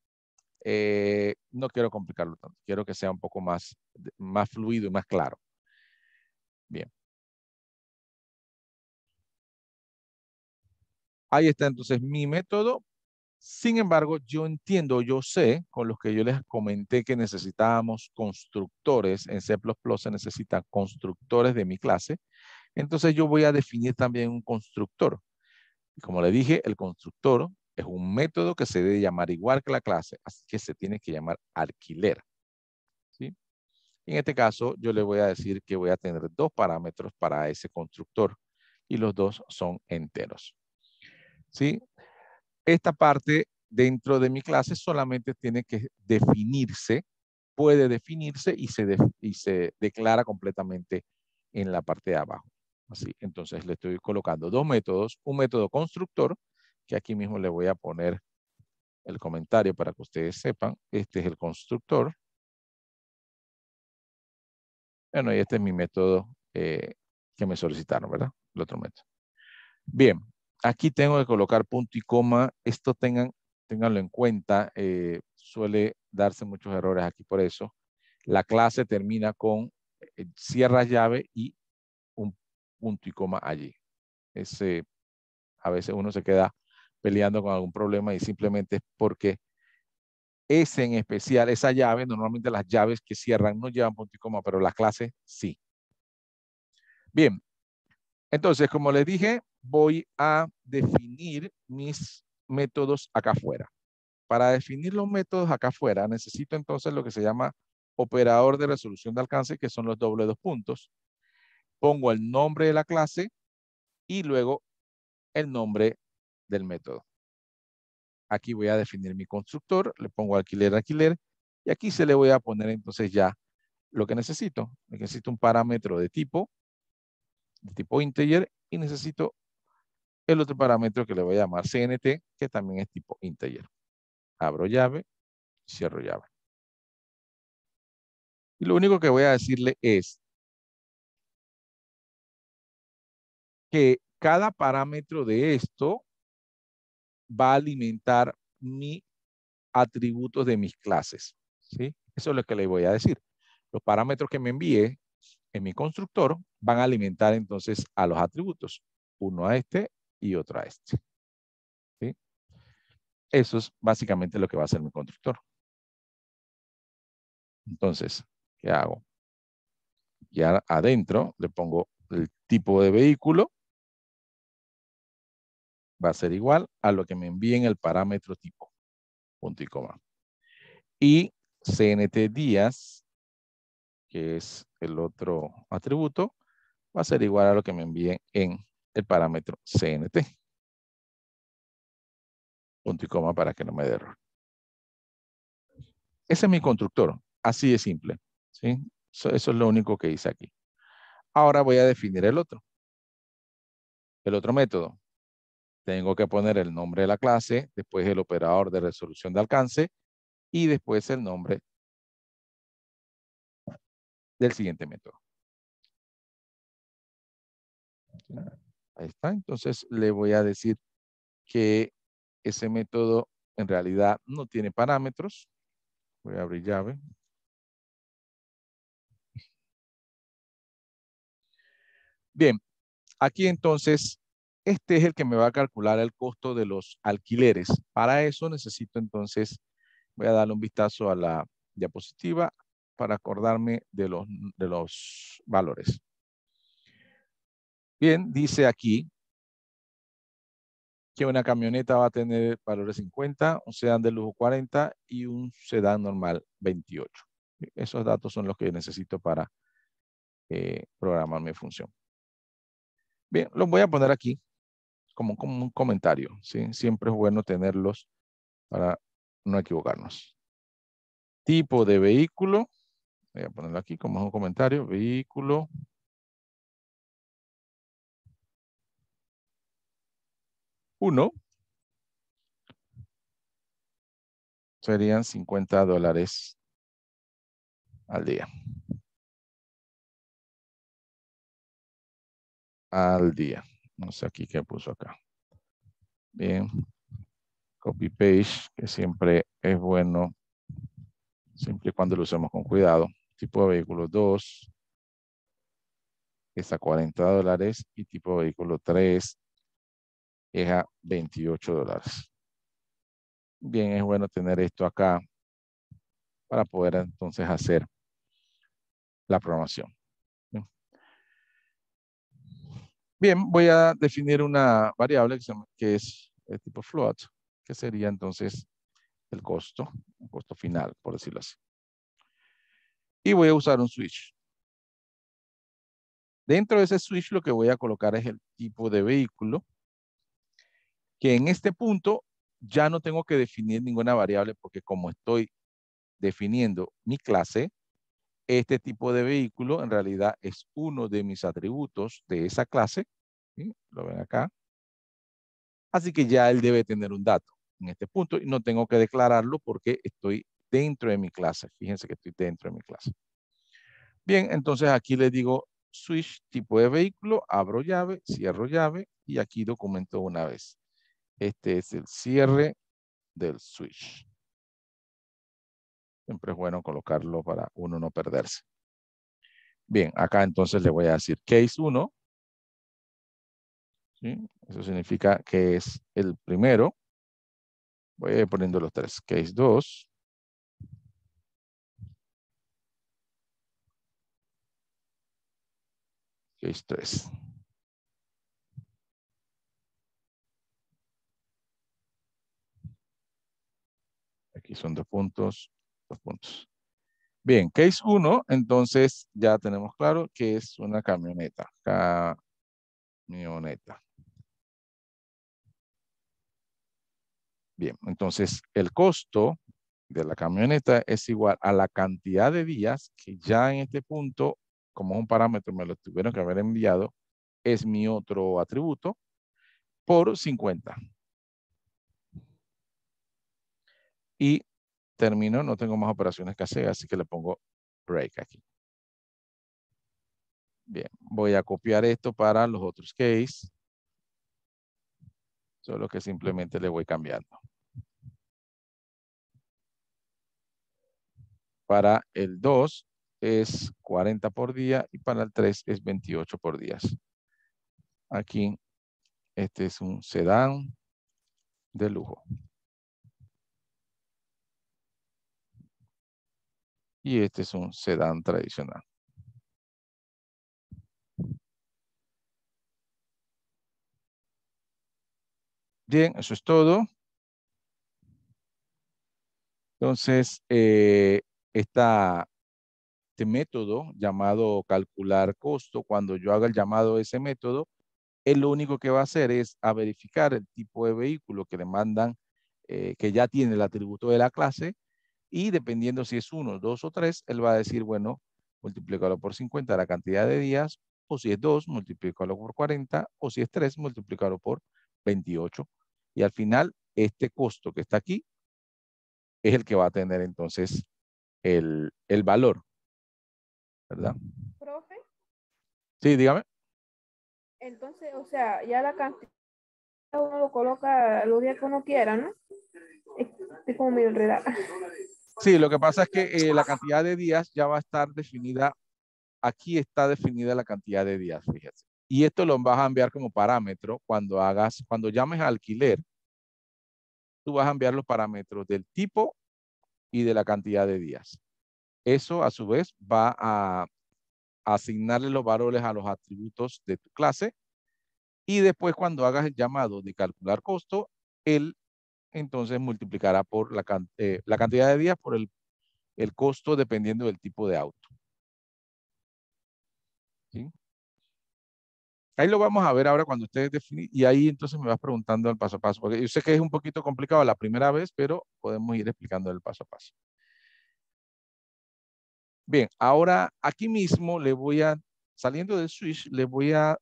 no quiero complicarlo tanto. Quiero que sea un poco más fluido y más claro. Bien. Ahí está entonces mi método. Sin embargo, yo entiendo, yo sé, con los que yo les comenté que necesitábamos constructores, en C++ se necesitan constructores de mi clase, entonces yo voy a definir también un constructor. Y como le dije, el constructor es un método que se debe llamar igual que la clase, así que se tiene que llamar alquiler, ¿sí? En este caso, yo le voy a decir que voy a tener dos parámetros para ese constructor y los dos son enteros, ¿sí? Esta parte dentro de mi clase solamente tiene que definirse, puede definirse y se declara completamente en la parte de abajo. Así, entonces le estoy colocando dos métodos, un método constructor, que aquí mismo le voy a poner el comentario para que ustedes sepan, este es el constructor. Bueno, y este es mi método que me solicitaron, ¿verdad? El otro método. Bien, aquí tengo que colocar punto y coma. Esto ténganlo en cuenta. Suele darse muchos errores aquí por eso. La clase termina con cierra llave y un punto y coma allí. A veces uno se queda peleando con algún problema y simplemente es porque ese en especial, esa llave, normalmente las llaves que cierran no llevan punto y coma, pero las clases sí. Bien, entonces, como les dije, voy a definir mis métodos acá afuera. Para definir los métodos acá afuera, necesito entonces lo que se llama operador de resolución de alcance, que son los doble dos puntos. Pongo el nombre de la clase y luego el nombre del método. Aquí voy a definir mi constructor, le pongo alquiler, alquiler, y aquí se le voy a poner entonces ya lo que necesito. Necesito un parámetro de tipo integer, y necesito el otro parámetro que le voy a llamar CNT, que también es tipo integer. Abro llave, cierro llave. Y lo único que voy a decirle es que cada parámetro de esto va a alimentar mis atributos de mis clases, ¿sí? Eso es lo que le voy a decir. Los parámetros que me envíe en mi constructor van a alimentar entonces a los atributos. Uno a este y otro a este, ¿sí? Eso es básicamente lo que va a hacer mi constructor. Entonces, ¿qué hago? Ya adentro le pongo el tipo de vehículo. Va a ser igual a lo que me envíen el parámetro tipo. Punto y coma. Y CNT días, que es el otro atributo, va a ser igual a lo que me envíen en el parámetro CNT. Punto y coma para que no me dé error. Ese es mi constructor. Así de simple, ¿sí? Eso es lo único que hice aquí. Ahora voy a definir el otro. El otro método. Tengo que poner el nombre de la clase, después el operador de resolución de alcance y después el nombre del siguiente método. Ahí está. Entonces le voy a decir que ese método en realidad no tiene parámetros. Voy a abrir llave. Bien, aquí entonces, este es el que me va a calcular el costo de los alquileres. Para eso necesito entonces, voy a darle un vistazo a la diapositiva para acordarme de los valores. Bien, dice aquí que una camioneta va a tener valores 50, un sedán de lujo 40 y un sedán normal 28. Esos datos son los que necesito para programar mi función. Bien, los voy a poner aquí como un comentario, ¿sí? Siempre es bueno tenerlos para no equivocarnos. Tipo de vehículo, voy a ponerlo aquí como un comentario, vehículo. Uno, serían $50 al día. Al día. No sé aquí qué puso acá. Bien. Copy paste, que siempre es bueno, siempre y cuando lo usemos con cuidado. Tipo de vehículo 2, es a $40 y tipo de vehículo 3 es a $28. Bien, es bueno tener esto acá para poder entonces hacer la programación. Bien, voy a definir una variable que es de tipo float, que sería entonces el costo final, por decirlo así. Y voy a usar un switch. Dentro de ese switch lo que voy a colocar es el tipo de vehículo, que en este punto ya no tengo que definir ninguna variable porque como estoy definiendo mi clase, este tipo de vehículo en realidad es uno de mis atributos de esa clase. ¿Sí? Lo ven acá. Así que ya él debe tener un dato en este punto y no tengo que declararlo porque estoy dentro de mi clase. Fíjense que estoy dentro de mi clase. Bien, entonces aquí le digo switch tipo de vehículo, abro llave, cierro llave y aquí documento una vez. Este es el cierre del switch. Siempre es bueno colocarlo para uno no perderse. Bien, acá entonces le voy a decir case 1. ¿Sí? Eso significa que es el primero. Voy a ir poniendo los tres. Case 2. Case 3. Aquí son 2 puntos, 2 puntos. Bien, case 1, entonces ya tenemos claro que es una camioneta. Camioneta. Bien, entonces el costo de la camioneta es igual a la cantidad de días que ya en este punto, como es un parámetro, me lo tuvieron que haber enviado, es mi otro atributo, por 50. Y termino, no tengo más operaciones que hacer, así que le pongo break aquí. Bien, voy a copiar esto para los otros case, solo que simplemente le voy cambiando. Para el 2 es 40 por día y para el 3 es 28 por días. Aquí, este es un sedán de lujo. Y este es un sedán tradicional. Bien, eso es todo. Entonces, este método llamado calcular costo, cuando yo haga el llamado a ese método, él lo único que va a hacer es a verificar el tipo de vehículo que le mandan, que ya tiene el atributo de la clase, y dependiendo si es 1, 2 o 3, él va a decir, bueno, multiplícalo por 50 la cantidad de días, o si es 2, multiplícalo por 40, o si es 3, multiplícalo por 28. Y al final, este costo que está aquí es el que va a tener entonces el valor, ¿verdad? Profe, Sí, dígame. entonces, o sea, ya la cantidad uno lo coloca los días que uno quiera, ¿no? Estoy como medio enredada. Sí, lo que pasa es que la cantidad de días ya va a estar definida. Aquí está definida la cantidad de días, fíjese. Y esto lo vas a enviar como parámetro cuando llames a alquiler, tú vas a enviar los parámetros del tipo y de la cantidad de días. Eso a su vez va a asignarle los valores a los atributos de tu clase y después cuando hagas el llamado de calcular costo, él entonces multiplicará por la cantidad de días por el costo dependiendo del tipo de auto. ¿Sí? Ahí lo vamos a ver ahora cuando ustedes definen y ahí entonces me vas preguntando el paso a paso, porque yo sé que es un poquito complicado la primera vez, pero podemos ir explicando el paso a paso. Bien, ahora aquí mismo saliendo del switch, le voy a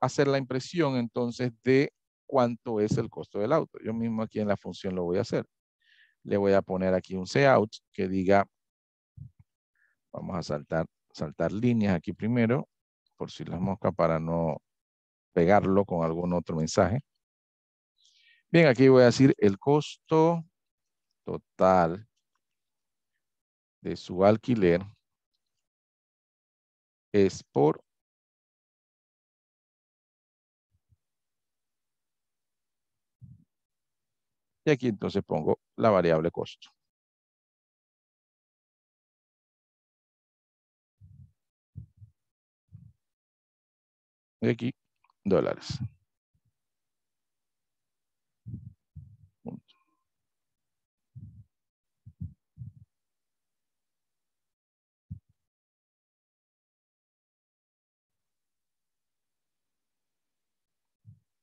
hacer la impresión entonces de cuánto es el costo del auto. Yo mismo aquí en la función lo voy a hacer. Le voy a poner aquí un cout que diga, vamos a saltar líneas aquí primero, por si las moscas para no pegarlo con algún otro mensaje. Bien, aquí voy a decir el costo total de su alquiler es por Y aquí entonces pongo la variable costo. Y aquí, dólares. Punto.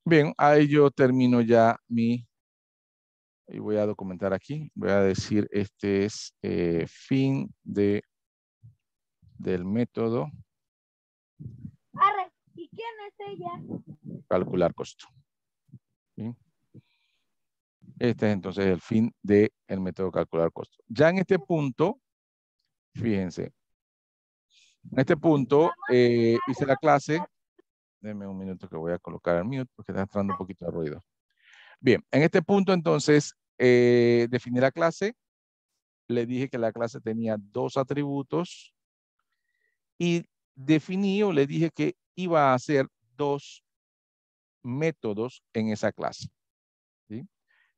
Bien, ahí yo termino ya mi, y voy a documentar aquí, voy a decir, este es fin del método Arre, ¿y quién es ella? calcular costo. ¿Sí? Este es entonces el fin del método calcular costo. Ya en este punto, fíjense, en este punto hice la clase. Denme un minuto que voy a colocar el mute porque está entrando un poquito de ruido. Bien, en este punto entonces definí la clase. Le dije que la clase tenía 2 atributos y definí o le dije que iba a hacer 2 métodos en esa clase. ¿Sí?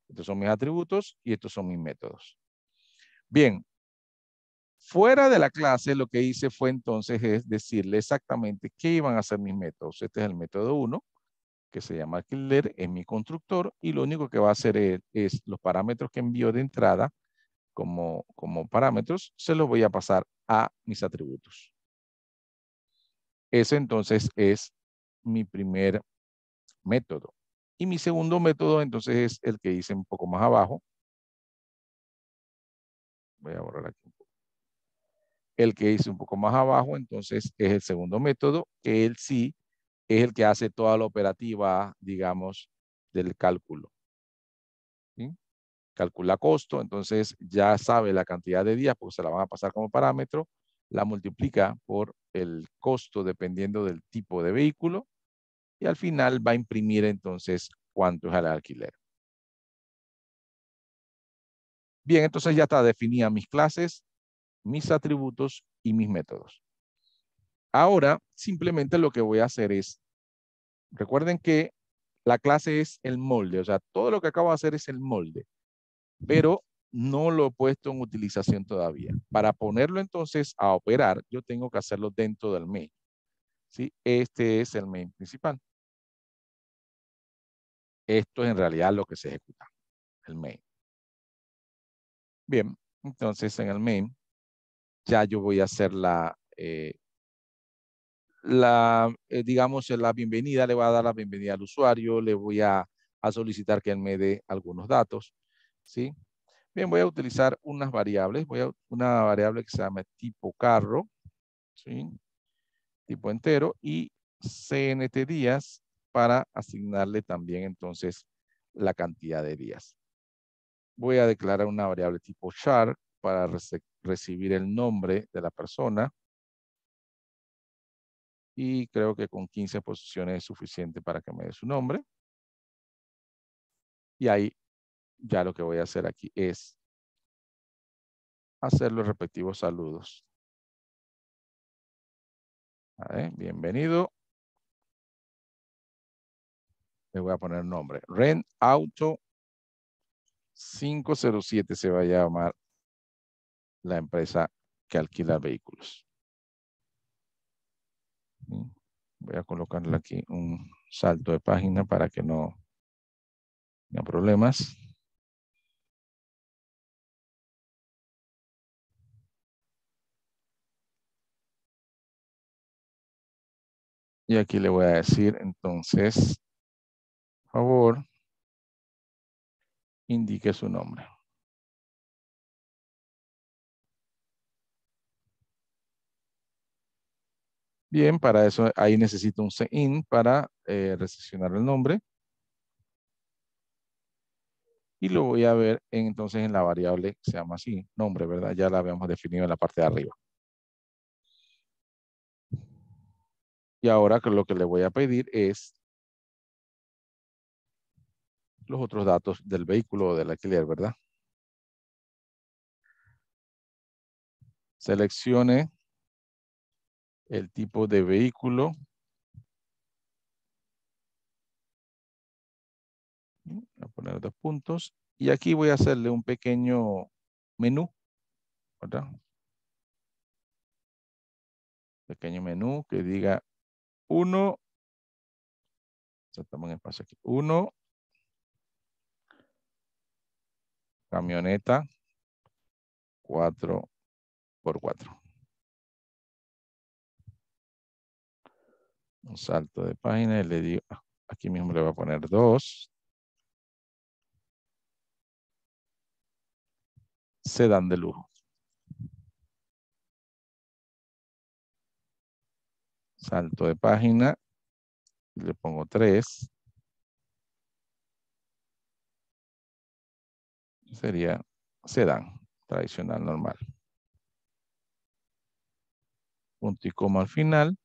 Estos son mis atributos y estos son mis métodos. Bien, fuera de la clase lo que hice fue entonces es decirle exactamente qué iban a ser mis métodos. Este es el método 1, que se llama alquiler, es mi constructor y lo único que va a hacer es los parámetros que envío de entrada como parámetros, se los voy a pasar a mis atributos. Ese entonces es mi primer método. Y mi segundo método entonces es el que hice un poco más abajo. Voy a borrar aquí un poco. El que hice un poco más abajo entonces es el segundo método, que él sí es el que hace toda la operativa, digamos, del cálculo. ¿Sí? Calcula costo, entonces ya sabe la cantidad de días porque se la van a pasar como parámetro, la multiplica por el costo dependiendo del tipo de vehículo y al final va a imprimir entonces cuánto es el alquiler. Bien, entonces ya está definida mis clases, mis atributos y mis métodos. Ahora simplemente lo que voy a hacer es, recuerden que la clase es el molde, o sea, todo lo que acabo de hacer es el molde, pero no lo he puesto en utilización todavía. Para ponerlo entonces a operar, yo tengo que hacerlo dentro del main. ¿Sí? Este es el main principal. Esto es en realidad lo que se ejecuta, el main. Bien, entonces en el main ya yo voy a hacer digamos, la bienvenida, le voy a dar la bienvenida al usuario, le voy a solicitar que él me dé algunos datos, ¿sí? Bien, voy a utilizar unas variables, una variable que se llama tipo carro, ¿sí? Tipo entero y CNT días para asignarle también entonces la cantidad de días. Voy a declarar una variable tipo char para recibir el nombre de la persona y creo que con 15 posiciones es suficiente para que me dé su nombre. Y ahí ya lo que voy a hacer aquí es hacer los respectivos saludos. A ver, bienvenido. Le voy a poner nombre. Rent Auto 507 se va a llamar la empresa que alquila vehículos. Voy a colocarle aquí un salto de página para que no haya problemas. Y aquí le voy a decir entonces, por favor, indique su nombre. Bien, para eso ahí necesito un CIN para recepcionar el nombre. Y lo voy a ver entonces en la variable que se llama así, nombre, ¿verdad? Ya la habíamos definido en la parte de arriba. Y ahora lo que le voy a pedir es los otros datos del vehículo o del alquiler, ¿verdad? Seleccione el tipo de vehículo. Voy a poner 2 puntos. Y aquí voy a hacerle un pequeño menú, ¿verdad? Pequeño menú que diga 1, saltamos un espacio aquí, 1, camioneta 4x4. Un salto de página y le digo, aquí mismo le voy a poner 2. Sedán de lujo. Salto de página, le pongo 3. Sería sedán tradicional normal. Punto y coma al final.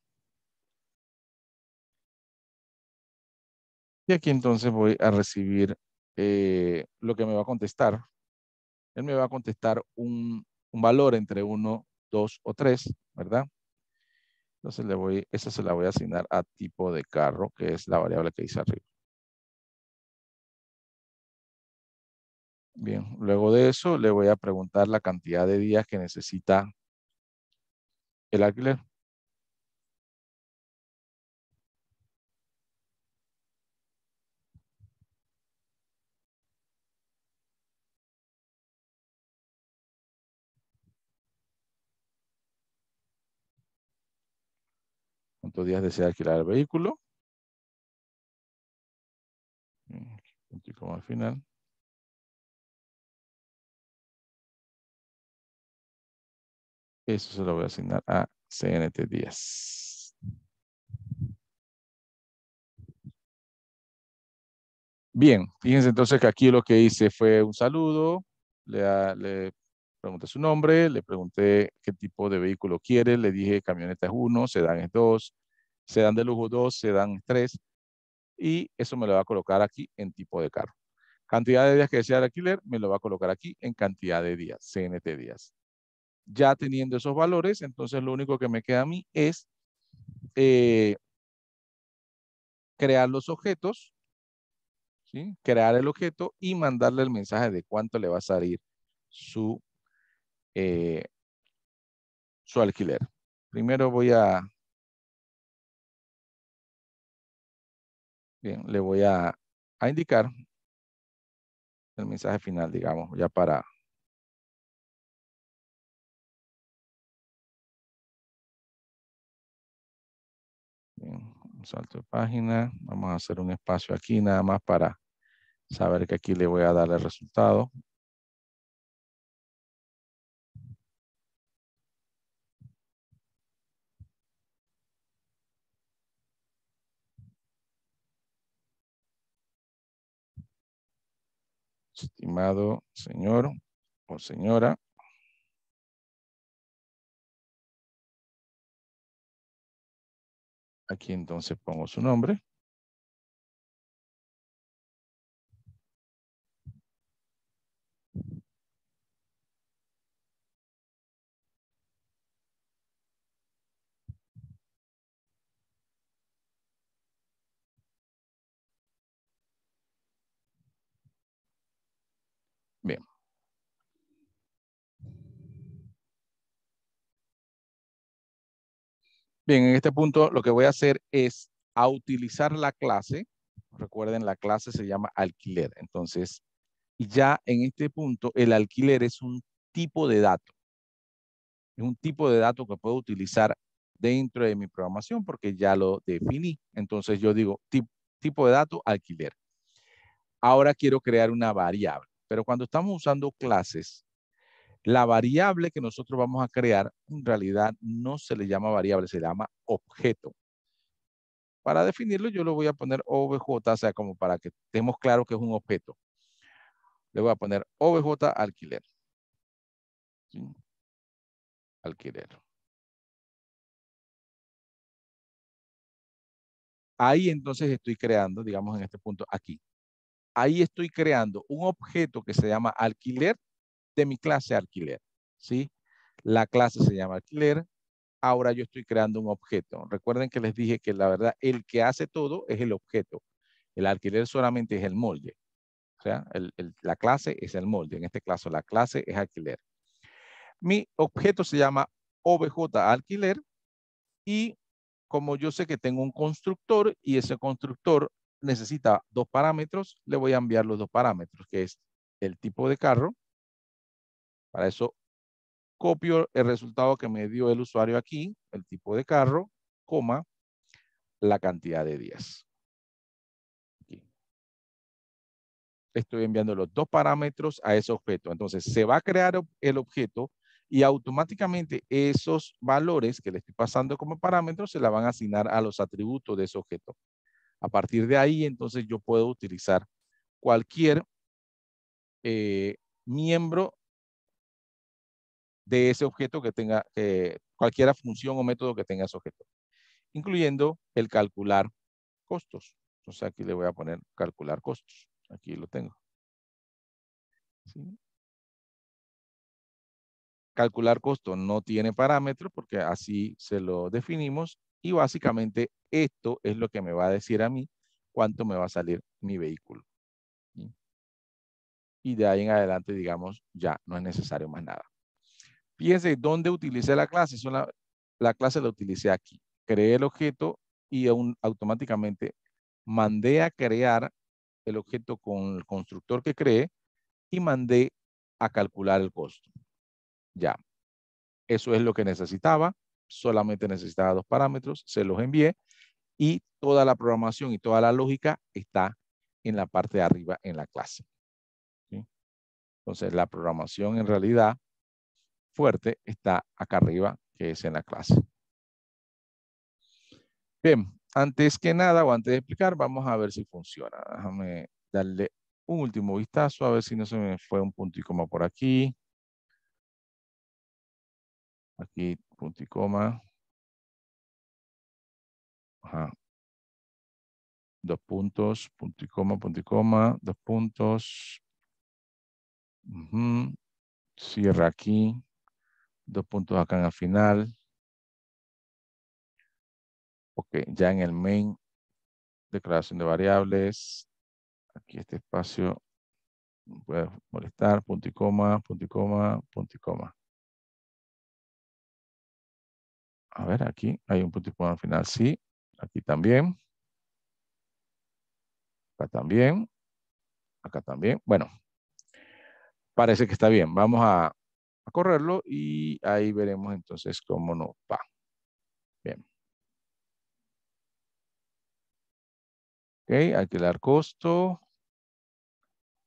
Y aquí entonces voy a recibir lo que me va a contestar. Él me va a contestar un valor entre 1, 2 o 3, ¿verdad? Entonces esa se la voy a asignar a tipo de carro, que es la variable que dice arriba. Bien, luego de eso le voy a preguntar la cantidad de días que necesita el alquiler. ¿Cuántos días desea alquilar el vehículo? Punto y coma al final. Eso se lo voy a asignar a CNT días. Bien, fíjense entonces que aquí lo que hice fue un saludo, le pregunté su nombre, le pregunté qué tipo de vehículo quiere, le dije camioneta es 1, sedán es 2, sedán de lujo 2, sedán es 3, y eso me lo va a colocar aquí en tipo de carro. Cantidad de días que desea el alquiler, me lo va a colocar aquí en cantidad de días, CNT días. Ya teniendo esos valores, entonces lo único que me queda a mí es crear los objetos, ¿sí? Crear el objeto y mandarle el mensaje de cuánto le va a salir su, eh, su alquiler. Primero le voy a indicar el mensaje final, digamos, ya para... Bien, un salto de página. Vamos a hacer un espacio aquí nada más para saber que aquí le voy a dar el resultado. Estimado señor o señora. Aquí entonces pongo su nombre. Bien. Bien, en este punto lo que voy a hacer es a utilizar la clase. Recuerden, la clase se llama alquiler. Entonces, ya en este punto, el alquiler es un tipo de dato. Es un tipo de dato que puedo utilizar dentro de mi programación porque ya lo definí. Entonces yo digo tipo de dato, alquiler. Ahora quiero crear una variable. Pero cuando estamos usando clases, la variable que nosotros vamos a crear en realidad no se le llama variable, se llama objeto. Para definirlo yo lo voy a poner OBJ, o sea, como para que estemos claros que es un objeto. Le voy a poner OBJ alquiler. ¿Sí? Alquiler. Ahí entonces estoy creando, digamos en este punto aquí. Ahí estoy creando un objeto que se llama alquiler de mi clase alquiler. ¿Sí? La clase se llama alquiler. Ahora yo estoy creando un objeto. Recuerden que les dije que la verdad el que hace todo es el objeto. El alquiler solamente es el molde. sea, la clase es el molde. En este caso, la clase es alquiler. Mi objeto se llama OBJ alquiler y como yo sé que tengo un constructor y ese constructor necesita dos parámetros, le voy a enviar los dos parámetros, que es el tipo de carro. Para eso copio el resultado que me dio el usuario aquí, el tipo de carro, coma, la cantidad de días. Aquí. Estoy enviando los dos parámetros a ese objeto. Entonces se va a crear el objeto y automáticamente esos valores que le estoy pasando como parámetros se la van a asignar a los atributos de ese objeto. A partir de ahí, entonces yo puedo utilizar cualquier miembro de ese objeto que tenga, cualquier función o método que tenga ese objeto, incluyendo el calcular costos. Entonces aquí le voy a poner calcular costos. Aquí lo tengo. ¿Sí? Calcular costo no tiene parámetros porque así se lo definimos y básicamente esto es lo que me va a decir a mí cuánto me va a salir mi vehículo. ¿Sí? Y de ahí en adelante, digamos, ya no es necesario más nada. Fíjense dónde utilicé la clase. La clase la utilicé aquí. Creé el objeto y automáticamente mandé a crear el objeto con el constructor que creé y mandé a calcular el costo. Ya. Eso es lo que necesitaba. Solamente necesitaba dos parámetros. Se los envié y toda la programación y toda la lógica está en la parte de arriba en la clase. ¿Sí? Entonces, la programación en realidad fuerte está acá arriba, que es en la clase. Bien, antes que nada o antes de explicar, vamos a ver si funciona. Déjame darle un último vistazo a ver si no se me fue un punto y coma por aquí. Aquí, punto y coma. Ajá. Dos puntos, punto y coma, dos puntos. Cierra aquí. Dos puntos acá en el final. Ok, ya en el main, declaración de variables. Aquí este espacio puede molestar, punto y coma, punto y coma, punto y coma. A ver, aquí hay un punto y coma al final, sí. Aquí también. Acá también. Acá también. Bueno, parece que está bien. Vamos a correrlo y ahí veremos entonces cómo nos va. Bien. Ok, alquiler costo.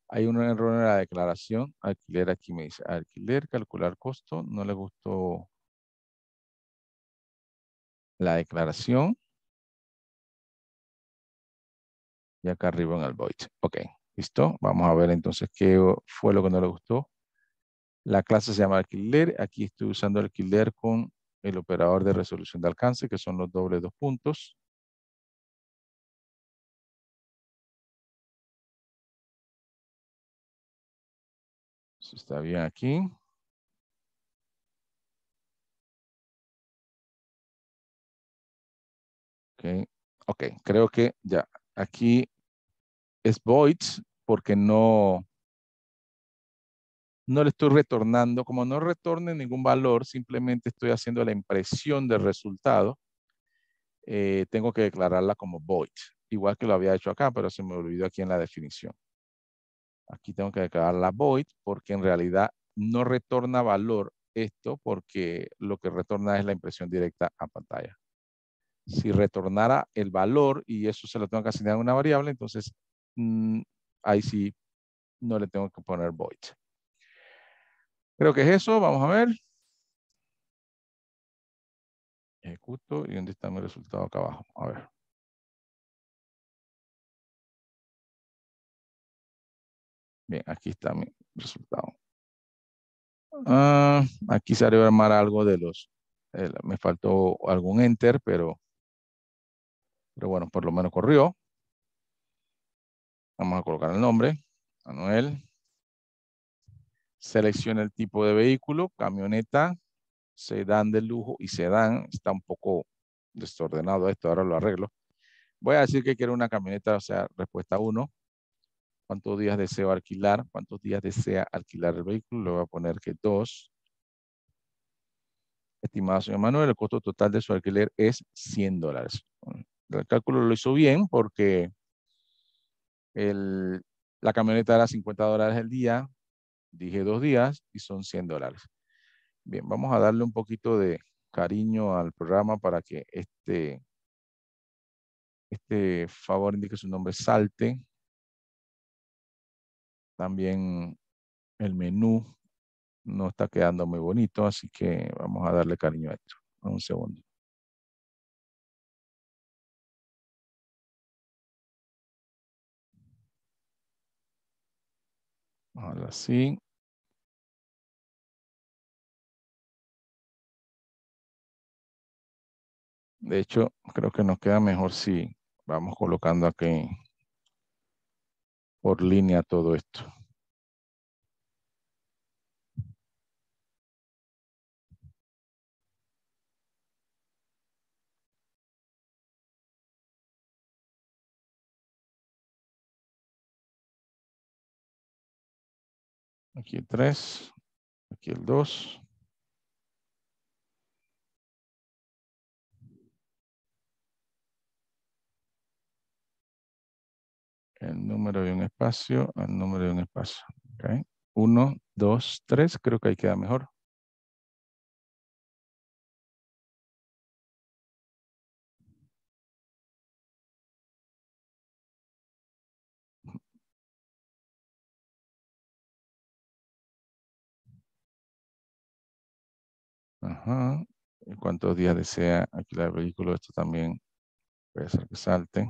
Hay un error en la declaración. Alquiler aquí me dice alquiler, calcular costo. No le gustó la declaración. Y acá arriba en el void. Ok, listo. Vamos a ver entonces qué fue lo que no le gustó. La clase se llama alquiler. Aquí estoy usando alquiler con el operador de resolución de alcance, que son los dobles dos puntos. Eso está bien aquí. Ok, ok, creo que ya. Aquí es void porque no le estoy retornando. Como no retorne ningún valor, simplemente estoy haciendo la impresión del resultado. Tengo que declararla como void. Igual que lo había hecho acá, pero se me olvidó aquí en la definición. Aquí tengo que declarar la void porque en realidad no retorna valor esto porque lo que retorna es la impresión directa a pantalla. Si retornara el valor y eso se lo tengo que asignar a una variable, entonces ahí sí no le tengo que poner void. Creo que es eso. Vamos a ver. Ejecuto y ¿dónde está mi resultado acá abajo? A ver. Bien, aquí está mi resultado. Aquí se debe armar algo de los, me faltó algún enter, pero bueno, por lo menos corrió. Vamos a colocar el nombre, Manuel. Selecciona el tipo de vehículo, camioneta, sedán de lujo y sedán. Está un poco desordenado esto, ahora lo arreglo. Voy a decir que quiero una camioneta, o sea, respuesta 1. ¿Cuántos días deseo alquilar? ¿Cuántos días desea alquilar el vehículo? Le voy a poner que 2. Estimado señor Manuel, el costo total de su alquiler es $100. Bueno, el cálculo lo hizo bien porque la camioneta era $50 el día. Dije 2 días y son $100. Bien, vamos a darle un poquito de cariño al programa para que este favor indique su nombre salte. También el menú no está quedando muy bonito, así que vamos a darle cariño a esto. Un segundo. Ahora sí. De hecho, creo que nos queda mejor si vamos colocando aquí por línea todo esto. Aquí el 3, aquí el 2. El número de un espacio, el número de un espacio. Okay. 1, 2, 3, creo que ahí queda mejor. Ajá. ¿Y cuántos días desea alquilar el vehículo? Esto también puede ser que salte.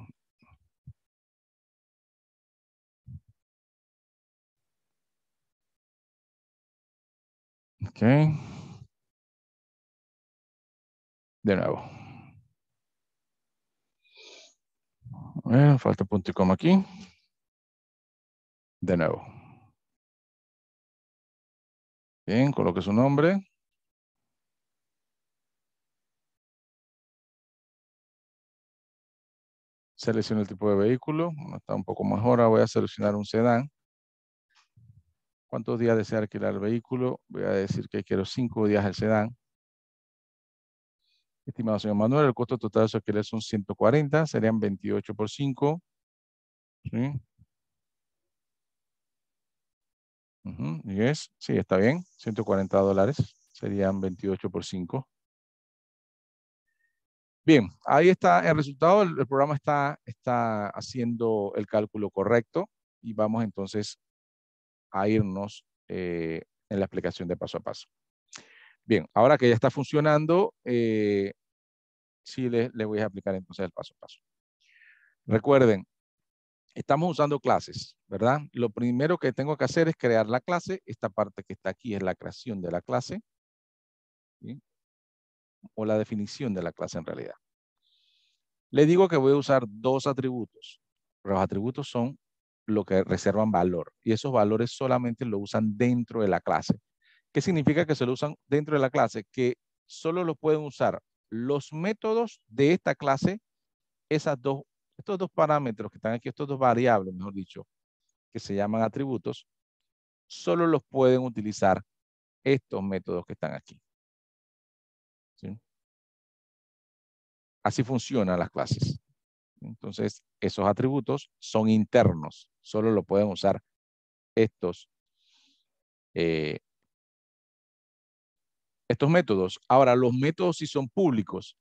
Ok. De nuevo. A ver, falta punto y coma aquí. De nuevo. Bien, coloque su nombre. Seleccione el tipo de vehículo. Está un poco mejor. Ahora voy a seleccionar un sedán. ¿Cuántos días desea alquilar el vehículo? Voy a decir que quiero 5 días el sedán. Estimado señor Manuel, el costo total de su alquiler son 140. Serían 28 por 5. ¿Sí? Yes. Sí, está bien. $140. Serían 28 por 5. Bien, ahí está el resultado. El programa está haciendo el cálculo correcto y vamos entonces a irnos en la explicación de paso a paso. Bien, ahora que ya está funcionando, sí le voy a explicar entonces el paso a paso. Recuerden, estamos usando clases, ¿verdad? Lo primero que tengo que hacer es crear la clase. Esta parte que está aquí es la creación de la clase, ¿sí? O la definición de la clase en realidad. Le digo que voy a usar 2 atributos. Los atributos son lo que reservan valor y esos valores solamente lo usan dentro de la clase. ¿Qué significa que se lo usan dentro de la clase? Que solo lo pueden usar los métodos de esta clase, estos dos parámetros que están aquí, estos dos variables, mejor dicho, que se llaman atributos, solo los pueden utilizar estos métodos que están aquí. ¿Sí? Así funcionan las clases. Entonces, esos atributos son internos, solo lo pueden usar eh, estos métodos. Ahora, los métodos sí son públicos.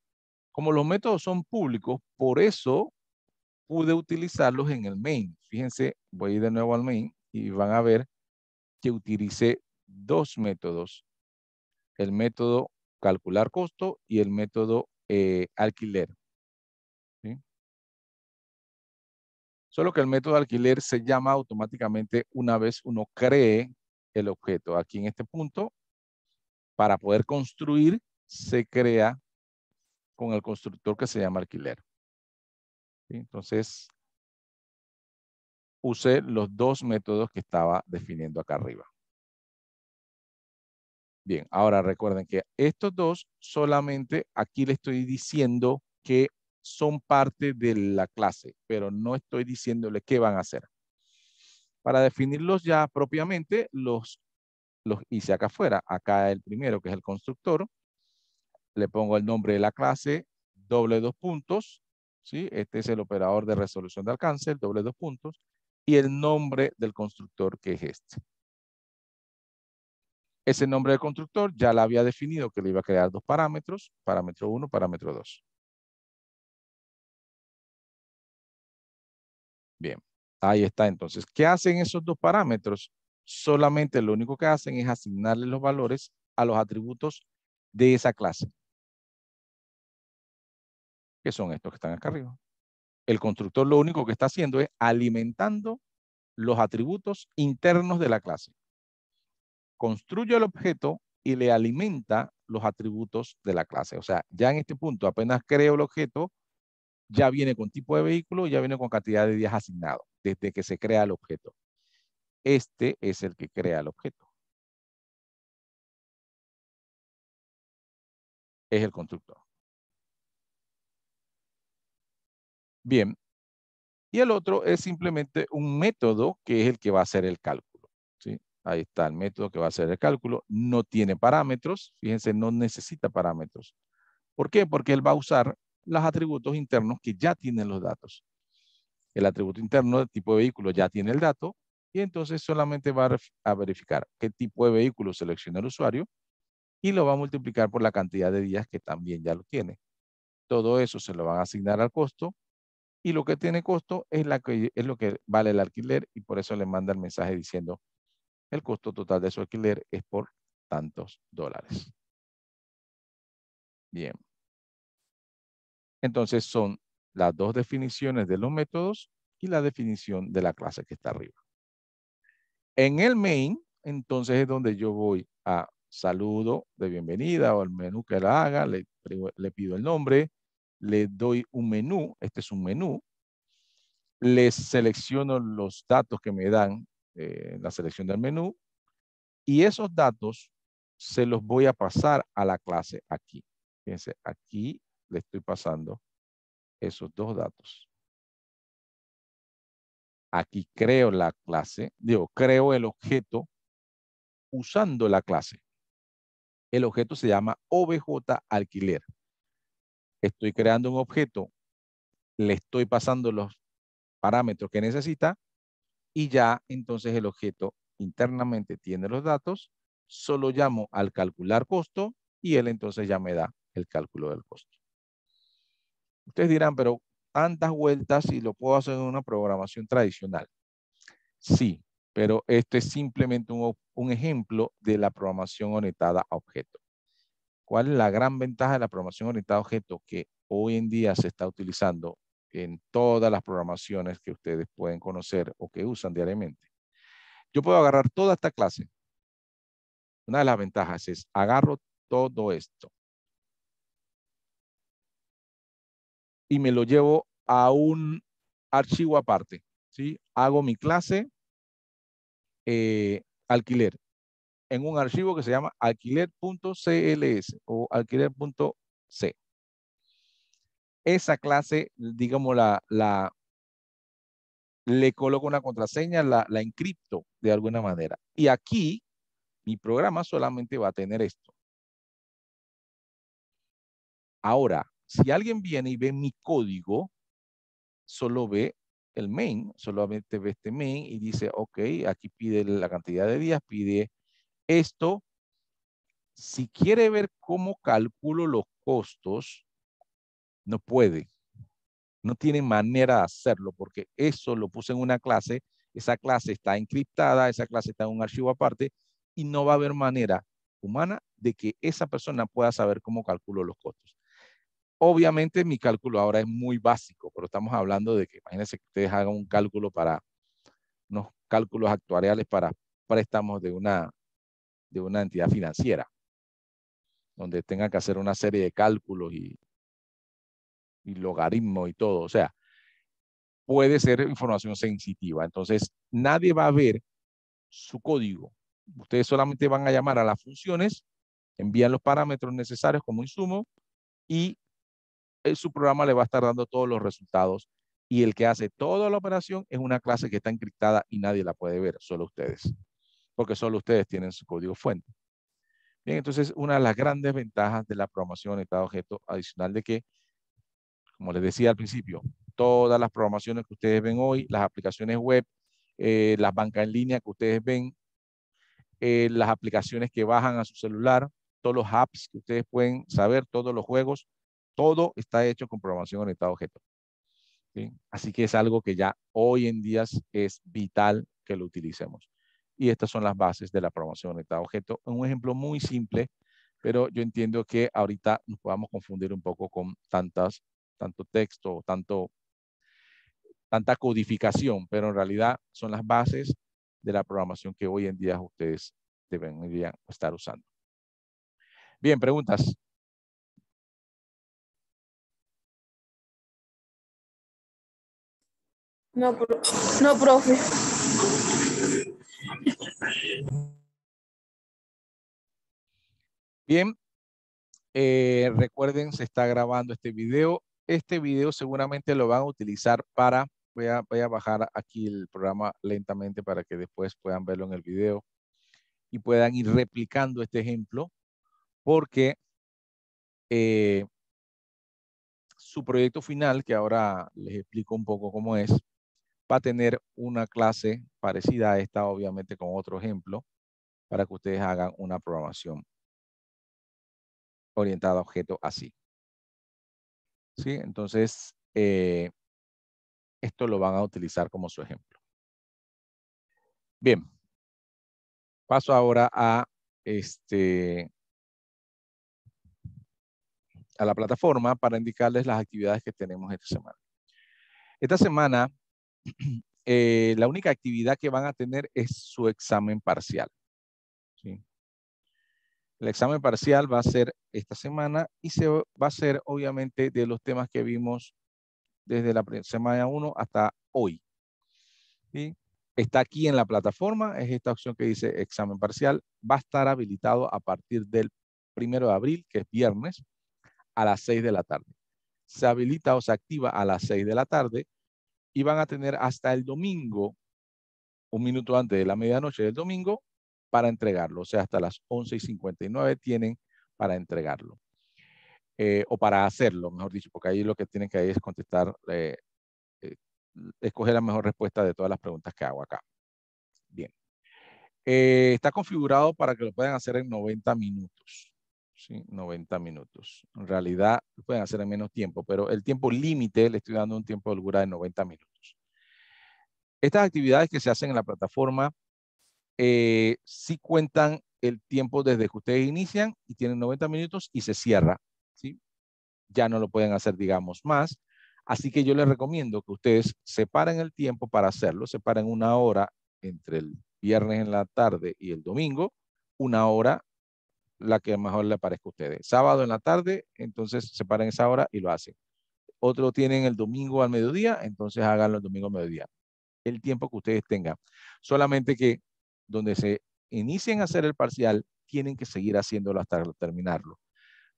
Como los métodos son públicos, por eso pude utilizarlos en el main. Fíjense, voy a ir de nuevo al main y van a ver que utilicé 2 métodos. El método calcular costo y el método alquiler. ¿Sí? Solo que el método alquiler se llama automáticamente una vez uno cree el objeto. Aquí en este punto, para poder construir, se crea con el constructor que se llama alquiler. ¿Sí? Entonces, usé los 2 métodos que estaba definiendo acá arriba. Bien, ahora recuerden que estos dos solamente aquí le estoy diciendo que son parte de la clase, pero no estoy diciéndole qué van a hacer. Para definirlos ya propiamente, los hice acá afuera. Acá el primero, que es el constructor. Le pongo el nombre de la clase, doble dos puntos. ¿Sí? Este es el operador de resolución de alcance, el doble dos puntos. Y el nombre del constructor, que es este. Ese nombre del constructor ya la había definido que le iba a crear dos parámetros, parámetro 1, parámetro 2. Bien, ahí está entonces. ¿Qué hacen esos dos parámetros? Solamente lo único que hacen es asignarle los valores a los atributos de esa clase, que son estos que están acá arriba. El constructor lo único que está haciendo es alimentando los atributos internos de la clase. Construye el objeto y le alimenta los atributos de la clase. O sea, ya en este punto, apenas creo el objeto, ya viene con tipo de vehículo, ya viene con cantidad de días asignados, desde que se crea el objeto. Este es el que crea el objeto. Es el constructor. Bien. Y el otro es simplemente un método que es el que va a hacer el cálculo. ¿Sí? Ahí está el método que va a hacer el cálculo. No tiene parámetros. Fíjense, no necesita parámetros. ¿Por qué? Porque él va a usar los atributos internos que ya tienen los datos. El atributo interno del tipo de vehículo ya tiene el dato y entonces solamente va a verificar qué tipo de vehículo selecciona el usuario y lo va a multiplicar por la cantidad de días que también ya lo tiene. Todo eso se lo van a asignar al costo y lo que tiene costo es lo que vale el alquiler y por eso le manda el mensaje diciendo el costo total de su alquiler es por tantos dólares. Bien. Entonces son las dos definiciones de los métodos y la definición de la clase que está arriba. En el main, entonces es donde yo voy a saludo de bienvenida o el menú que la haga, le pido el nombre, le doy un menú, este es un menú, les selecciono los datos que me dan la selección del menú y esos datos se los voy a pasar a la clase aquí. Fíjense, aquí le estoy pasando esos dos datos. Aquí creo la clase, creo el objeto usando la clase. El objeto se llama OBJ alquiler. Estoy creando un objeto, le estoy pasando los parámetros que necesita y ya entonces el objeto internamente tiene los datos, solo llamo al calcular costo y él entonces ya me da el cálculo del costo. Ustedes dirán, pero tantas vueltas y lo puedo hacer en una programación tradicional. Sí, pero este es simplemente un ejemplo de la programación orientada a objetos. ¿Cuál es la gran ventaja de la programación orientada a objetos que hoy en día se está utilizando en todas las programaciones que ustedes pueden conocer o que usan diariamente? Yo puedo agarrar toda esta clase. Una de las ventajas es agarro todo esto y me lo llevo a un archivo aparte. ¿Sí? Hago mi clase alquiler en un archivo que se llama alquiler.cls o alquiler.c. Esa clase, digamos, le coloco una contraseña, la encripto de alguna manera. Y aquí, mi programa solamente va a tener esto. Ahora, si alguien viene y ve mi código, solo ve el main, solamente ve este main y dice, ok, aquí pide la cantidad de días, pide esto. Si quiere ver cómo calculo los costos, no puede. No tiene manera de hacerlo porque eso lo puse en una clase, esa clase está encriptada, esa clase está en un archivo aparte y no va a haber manera humana de que esa persona pueda saber cómo calculo los costos. Obviamente mi cálculo ahora es muy básico, pero estamos hablando de que imagínense que ustedes hagan un cálculo para unos cálculos actuariales para préstamos de una entidad financiera, donde tengan que hacer una serie de cálculos y logaritmos y todo. O sea, puede ser información sensitiva. Entonces, nadie va a ver su código. Ustedes solamente van a llamar a las funciones, envían los parámetros necesarios como insumo y su programa le va a estar dando todos los resultados Y el que hace toda la operación es una clase que está encriptada y nadie la puede ver, solo ustedes, porque solo ustedes tienen su código fuente. Bien, entonces una de las grandes ventajas de la programación orientada a objetos, adicional de que, como les decía al principio, todas las programaciones que ustedes ven hoy, las aplicaciones web, las bancas en línea que ustedes ven, las aplicaciones que bajan a su celular, todos los apps que ustedes pueden saber, todos los juegos, todo está hecho con programación orientada a objetos. ¿Sí? Así que es algo que ya hoy en día es vital que lo utilicemos. Y estas son las bases de la programación orientada a objetos. Un ejemplo muy simple, pero yo entiendo que ahorita nos podamos confundir un poco con tanto texto, tanta codificación, pero en realidad son las bases de la programación que hoy en día ustedes deberían estar usando. Bien, preguntas. No, no, profe. Bien, recuerden, se está grabando este video. Este video seguramente lo van a utilizar para, voy a bajar aquí el programa lentamente para que después puedan verlo en el video y puedan ir replicando este ejemplo, porque su proyecto final, que ahora les explico un poco cómo es, va a tener una clase parecida a esta, obviamente con otro ejemplo, para que ustedes hagan una programación orientada a objetos así. ¿Sí? Entonces, esto lo van a utilizar como su ejemplo. Bien, paso ahora a, a la plataforma para indicarles las actividades que tenemos esta semana. Esta semana, la única actividad que van a tener es su examen parcial. ¿Sí? El examen parcial va a ser esta semana y se va a ser obviamente de los temas que vimos desde la semana 1 hasta hoy. ¿Sí? Está aquí en la plataforma, es esta opción que dice examen parcial. Va a estar habilitado a partir del 1 de abril, que es viernes, a las 6 de la tarde. Se habilita o se activa a las 6 de la tarde y van a tener hasta el domingo, un minuto antes de la medianoche del domingo, para entregarlo. O sea, hasta las 11:59 tienen para entregarlo. O para hacerlo, mejor dicho, porque ahí lo que tienen que es contestar, escoger la mejor respuesta de todas las preguntas que hago acá. Bien. Está configurado para que lo puedan hacer en 90 minutos. ¿Sí? 90 minutos. En realidad, lo pueden hacer en menos tiempo, pero el tiempo límite le estoy dando un tiempo de holgura de 90 minutos. Estas actividades que se hacen en la plataforma sí cuentan el tiempo desde que ustedes inician y tienen 90 minutos y se cierra. ¿Sí? Ya no lo pueden hacer, digamos, más. Así que yo les recomiendo que ustedes separen el tiempo para hacerlo, separen una hora entre el viernes en la tarde y el domingo, una hora la que mejor le parezca a ustedes. Sábado en la tarde, entonces separen esa hora y lo hacen. Otro tienen el domingo al mediodía, entonces háganlo el domingo al mediodía. El tiempo que ustedes tengan. Solamente que donde se inicien a hacer el parcial, tienen que seguir haciéndolo hasta terminarlo.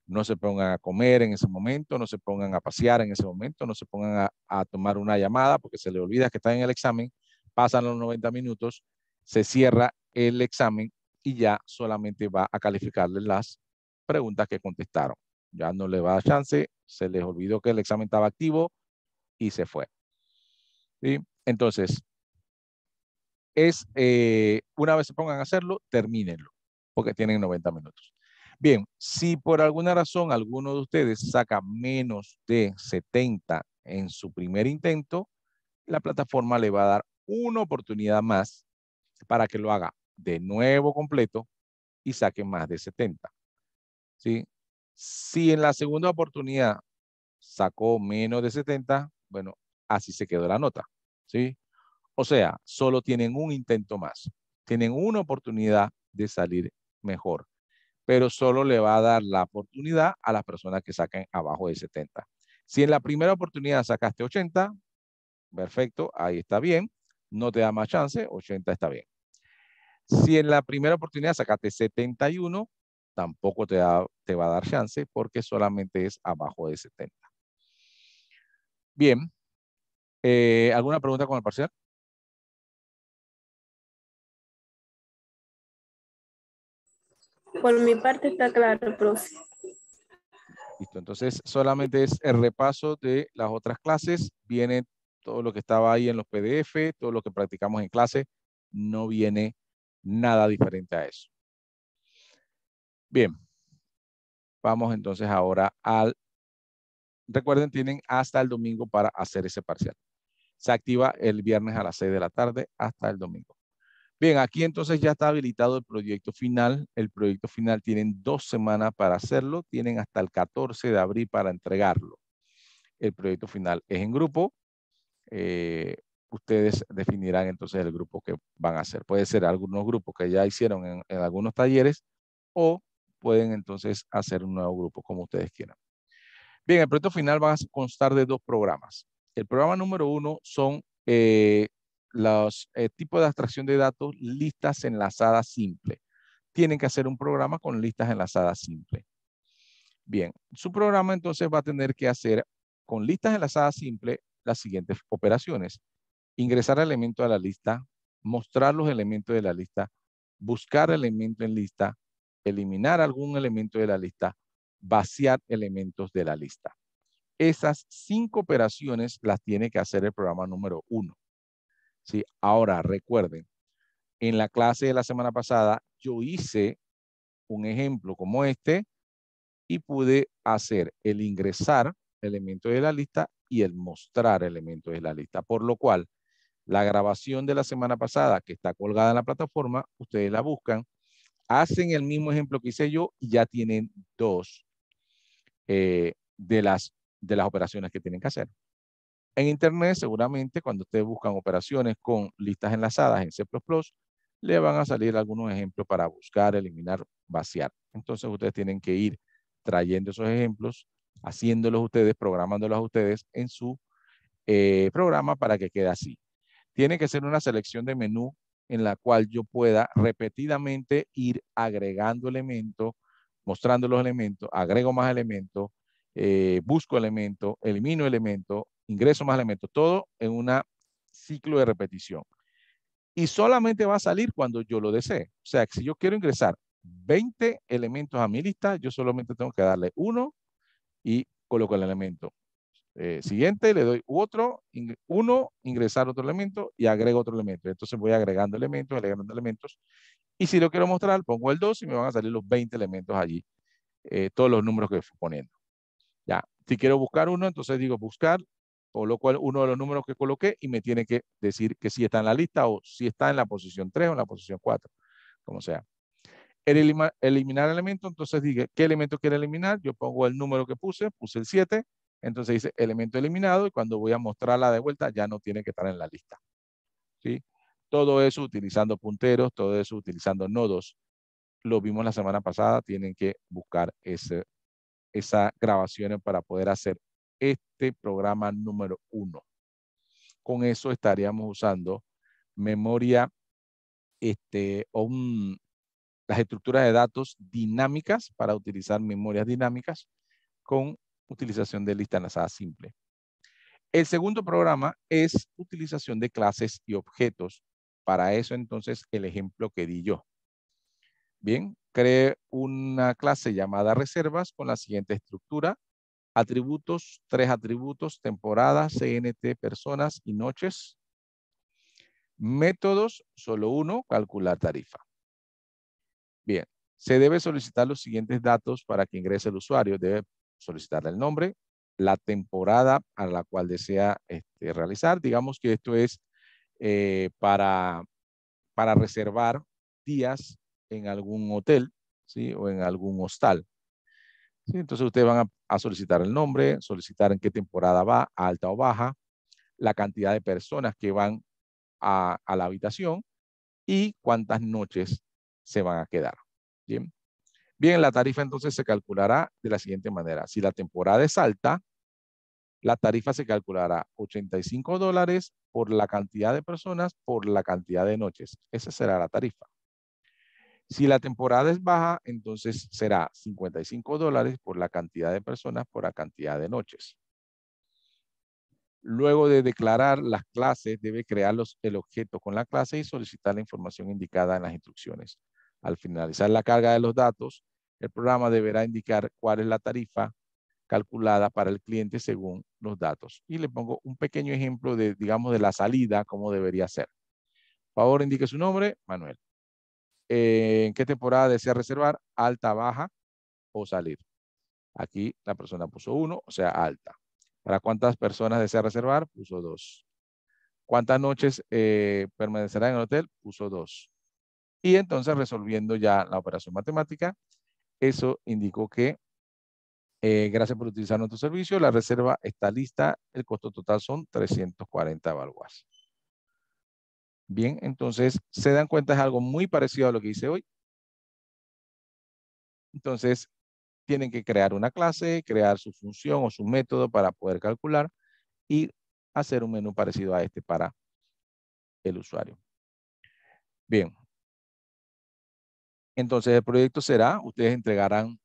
No se pongan a comer en ese momento, no se pongan a pasear en ese momento, no se pongan a tomar una llamada porque se les olvida que están en el examen, pasan los 90 minutos, se cierra el examen y ya solamente va a calificarles las preguntas que contestaron. Ya no le va a dar chance, se les olvidó que el examen estaba activo y se fue. ¿Sí? Entonces, una vez se pongan a hacerlo, termínenlo, porque tienen 90 minutos. Bien, si por alguna razón alguno de ustedes saca menos de 70 en su primer intento, la plataforma le va a dar una oportunidad más para que lo haga de nuevo completo y saque más de 70. ¿Sí? Si en la segunda oportunidad sacó menos de 70, bueno, así se quedó la nota. ¿Sí? O sea, solo tienen un intento más. Tienen una oportunidad de salir mejor, pero solo le va a dar la oportunidad a las personas que saquen abajo de 70. Si en la primera oportunidad sacaste 80, perfecto, ahí está bien. No te da más chance, 80 está bien. Si en la primera oportunidad sacaste 71, tampoco te va a dar chance porque solamente es abajo de 70. Bien, ¿Alguna pregunta con el parcial? Por mi parte está claro, profe. Listo, entonces solamente es el repaso de las otras clases. Viene todo lo que estaba ahí en los PDF, todo lo que practicamos en clase. No viene nada diferente a eso. Bien, vamos entonces ahora al... Recuerden, tienen hasta el domingo para hacer ese parcial. Se activa el viernes a las 6 de la tarde hasta el domingo. Bien, aquí entonces ya está habilitado el proyecto final. El proyecto final tienen 2 semanas para hacerlo. Tienen hasta el 14 de abril para entregarlo. El proyecto final es en grupo. Ustedes definirán entonces el grupo que van a hacer. Puede ser algunos grupos que ya hicieron en algunos talleres o pueden entonces hacer un nuevo grupo como ustedes quieran. Bien, el proyecto final va a constar de 2 programas. El programa número 1 son los tipos de abstracción de datos, listas enlazadas simples. Tienen que hacer un programa con listas enlazadas simples. Bien, su programa entonces va a tener que hacer con listas enlazadas simples las siguientes operaciones. Ingresar elementos a la lista, mostrar los elementos de la lista, buscar elementos en lista, eliminar algún elemento de la lista, vaciar elementos de la lista. Esas 5 operaciones las tiene que hacer el programa número 1. ¿Sí? Ahora, recuerden, en la clase de la semana pasada yo hice un ejemplo como este y pude hacer el ingresar elementos de la lista y el mostrar elementos de la lista. Por lo cual, la grabación de la semana pasada que está colgada en la plataforma, ustedes la buscan, hacen el mismo ejemplo que hice yo y ya tienen 2 de las operaciones que tienen que hacer. En Internet, seguramente, cuando ustedes buscan operaciones con listas enlazadas en C++, le van a salir algunos ejemplos para buscar, eliminar, vaciar. Entonces, ustedes tienen que ir trayendo esos ejemplos, haciéndolos ustedes, programándolos ustedes en su programa para que quede así. Tiene que ser una selección de menú en la cual yo pueda repetidamente ir agregando elementos, mostrando los elementos, agrego más elementos, busco elementos, elimino elementos, ingreso más elementos, todo en un ciclo de repetición. Y solamente va a salir cuando yo lo desee. O sea, que si yo quiero ingresar 20 elementos a mi lista, yo solamente tengo que darle uno y coloco el elemento. Siguiente, le doy uno, ingresar otro elemento y agrego otro elemento. Entonces voy agregando elementos. Y si lo quiero mostrar, pongo el 2 y me van a salir los 20 elementos allí, todos los números que fui poniendo. Ya, si quiero buscar uno, entonces digo buscar, coloco uno de los números que coloqué y me tiene que decir que si está en la lista o si está en la posición 3 o en la posición 4, como sea. Eliminar elementos, entonces dije, ¿qué elemento quiere eliminar? Yo pongo el número que puse el 7, entonces dice elemento eliminado y cuando voy a mostrarla de vuelta ya no tiene que estar en la lista. ¿Sí? Todo eso utilizando punteros, todo eso utilizando nodos. Lo vimos la semana pasada, tienen que buscar esas grabaciones para poder hacer este programa número 1. Con eso estaríamos usando memoria las estructuras de datos dinámicas para utilizar memorias dinámicas con utilización de lista enlazada simple. El segundo programa es utilización de clases y objetos. Para eso entonces el ejemplo que di yo. Bien, creé una clase llamada reservas con la siguiente estructura. Atributos, 3 atributos, temporada, CNT, personas y noches. Métodos, solo uno, calcular tarifa. Bien, se debe solicitar los siguientes datos para que ingrese el usuario. Debe solicitar el nombre, la temporada a la cual desea realizar. Digamos que esto es para reservar días en algún hotel, ¿sí? O en algún hostal. ¿Sí? Entonces ustedes van a solicitar el nombre, solicitar en qué temporada va, alta o baja, la cantidad de personas que van a la habitación y cuántas noches se van a quedar. Bien. Bien, la tarifa entonces se calculará de la siguiente manera. Si la temporada es alta, la tarifa se calculará $85 por la cantidad de personas por la cantidad de noches. Esa será la tarifa. Si la temporada es baja, entonces será $55 por la cantidad de personas por la cantidad de noches. Luego de declarar las clases, debe crear el objeto con la clase y solicitar la información indicada en las instrucciones. Al finalizar la carga de los datos, el programa deberá indicar cuál es la tarifa calculada para el cliente según los datos. Y le pongo un pequeño ejemplo de, digamos, de la salida, cómo debería ser. Por favor, indique su nombre, Manuel. ¿En qué temporada desea reservar? Alta, baja o salir. Aquí la persona puso 1, o sea, alta. ¿Para cuántas personas desea reservar? Puso 2. ¿Cuántas noches permanecerá en el hotel? Puso 2. Y entonces, resolviendo ya la operación matemática, eso indicó que gracias por utilizar nuestro servicio, la reserva está lista, el costo total son 340 balboas. Bien, entonces, se dan cuenta, es algo muy parecido a lo que hice hoy. Entonces, tienen que crear una clase, crear su función o su método para poder calcular y hacer un menú parecido a este para el usuario. Bien. Entonces, el proyecto será, ustedes entregarán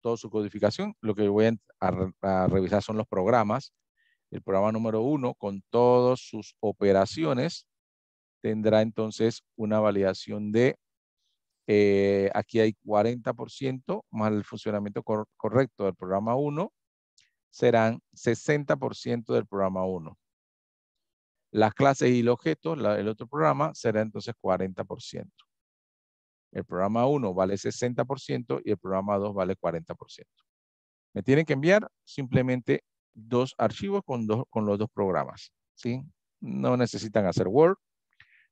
toda su codificación. Lo que voy a revisar son los programas. El programa número 1, con todas sus operaciones, tendrá entonces una validación de, aquí hay 40% más el funcionamiento correcto del programa 1, serán 60% del programa 1. Las clases y el objeto, el otro programa, será entonces 40%. El programa 1 vale 60% y el programa 2 vale 40%. Me tienen que enviar simplemente 2 archivos con los 2 programas, ¿sí? No necesitan hacer Word,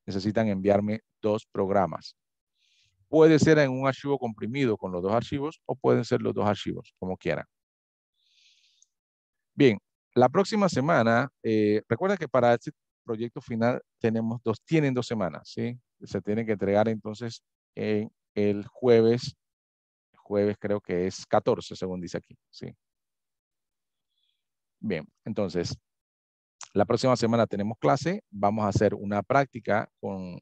necesitan enviarme 2 programas. Puede ser en un archivo comprimido con los 2 archivos o pueden ser los 2 archivos, como quieran. Bien, la próxima semana, recuerda que para este proyecto final tienen 2 semanas, ¿sí? Se tienen que entregar entonces en el jueves creo que es 14, según dice aquí, ¿sí? Bien, entonces, la próxima semana tenemos clase, vamos a hacer una práctica con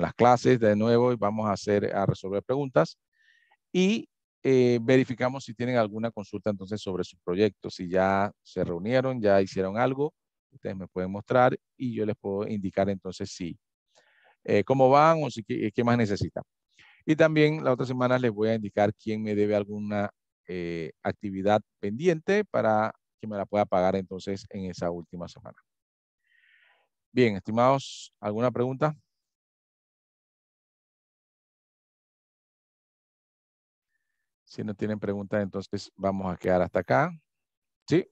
las clases de nuevo y vamos a resolver preguntas y verificamos si tienen alguna consulta entonces sobre su proyecto, si ya se reunieron, ya hicieron algo, ustedes me pueden mostrar y yo les puedo indicar entonces si, cómo van o si, qué más necesitan. Y también la otra semana les voy a indicar quién me debe alguna actividad pendiente para que me la pueda pagar entonces en esa última semana. Bien, estimados, ¿alguna pregunta? Si no tienen preguntas, entonces vamos a quedar hasta acá. ¿Sí?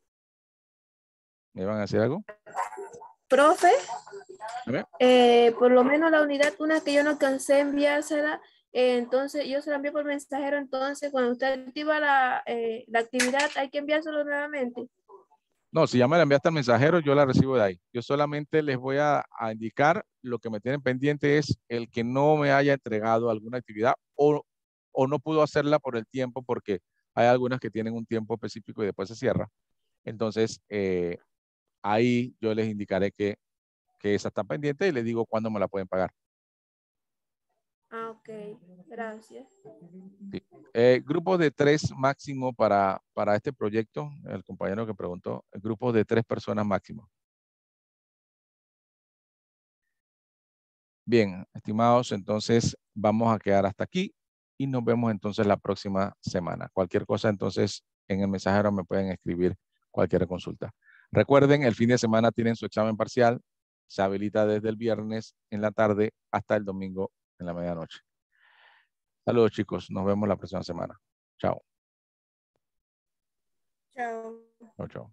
¿Me van a decir algo? Profe, A ver. por lo menos la unidad, una que yo no alcancé a enviársela, entonces yo se la envié por mensajero, entonces cuando usted activa la actividad hay que enviárselo nuevamente. No, si ya me la enviaste al mensajero, yo la recibo de ahí. Yo solamente les voy a indicar lo que me tienen pendiente es el que no me haya entregado alguna actividad o no pudo hacerla por el tiempo porque hay algunas que tienen un tiempo específico y después se cierra. Entonces, ahí yo les indicaré que esa está pendiente y les digo cuándo me la pueden pagar. Ah, ok, gracias. Sí. Grupos de 3 máximo para este proyecto. El compañero que preguntó, grupos de 3 personas máximo. Bien, estimados, entonces vamos a quedar hasta aquí y nos vemos entonces la próxima semana. Cualquier cosa, entonces, en el mensajero me pueden escribir cualquier consulta. Recuerden, el fin de semana tienen su examen parcial. Se habilita desde el viernes en la tarde hasta el domingo en la medianoche. Saludos, chicos. Nos vemos la próxima semana. Chao. Chao. Chao, chao.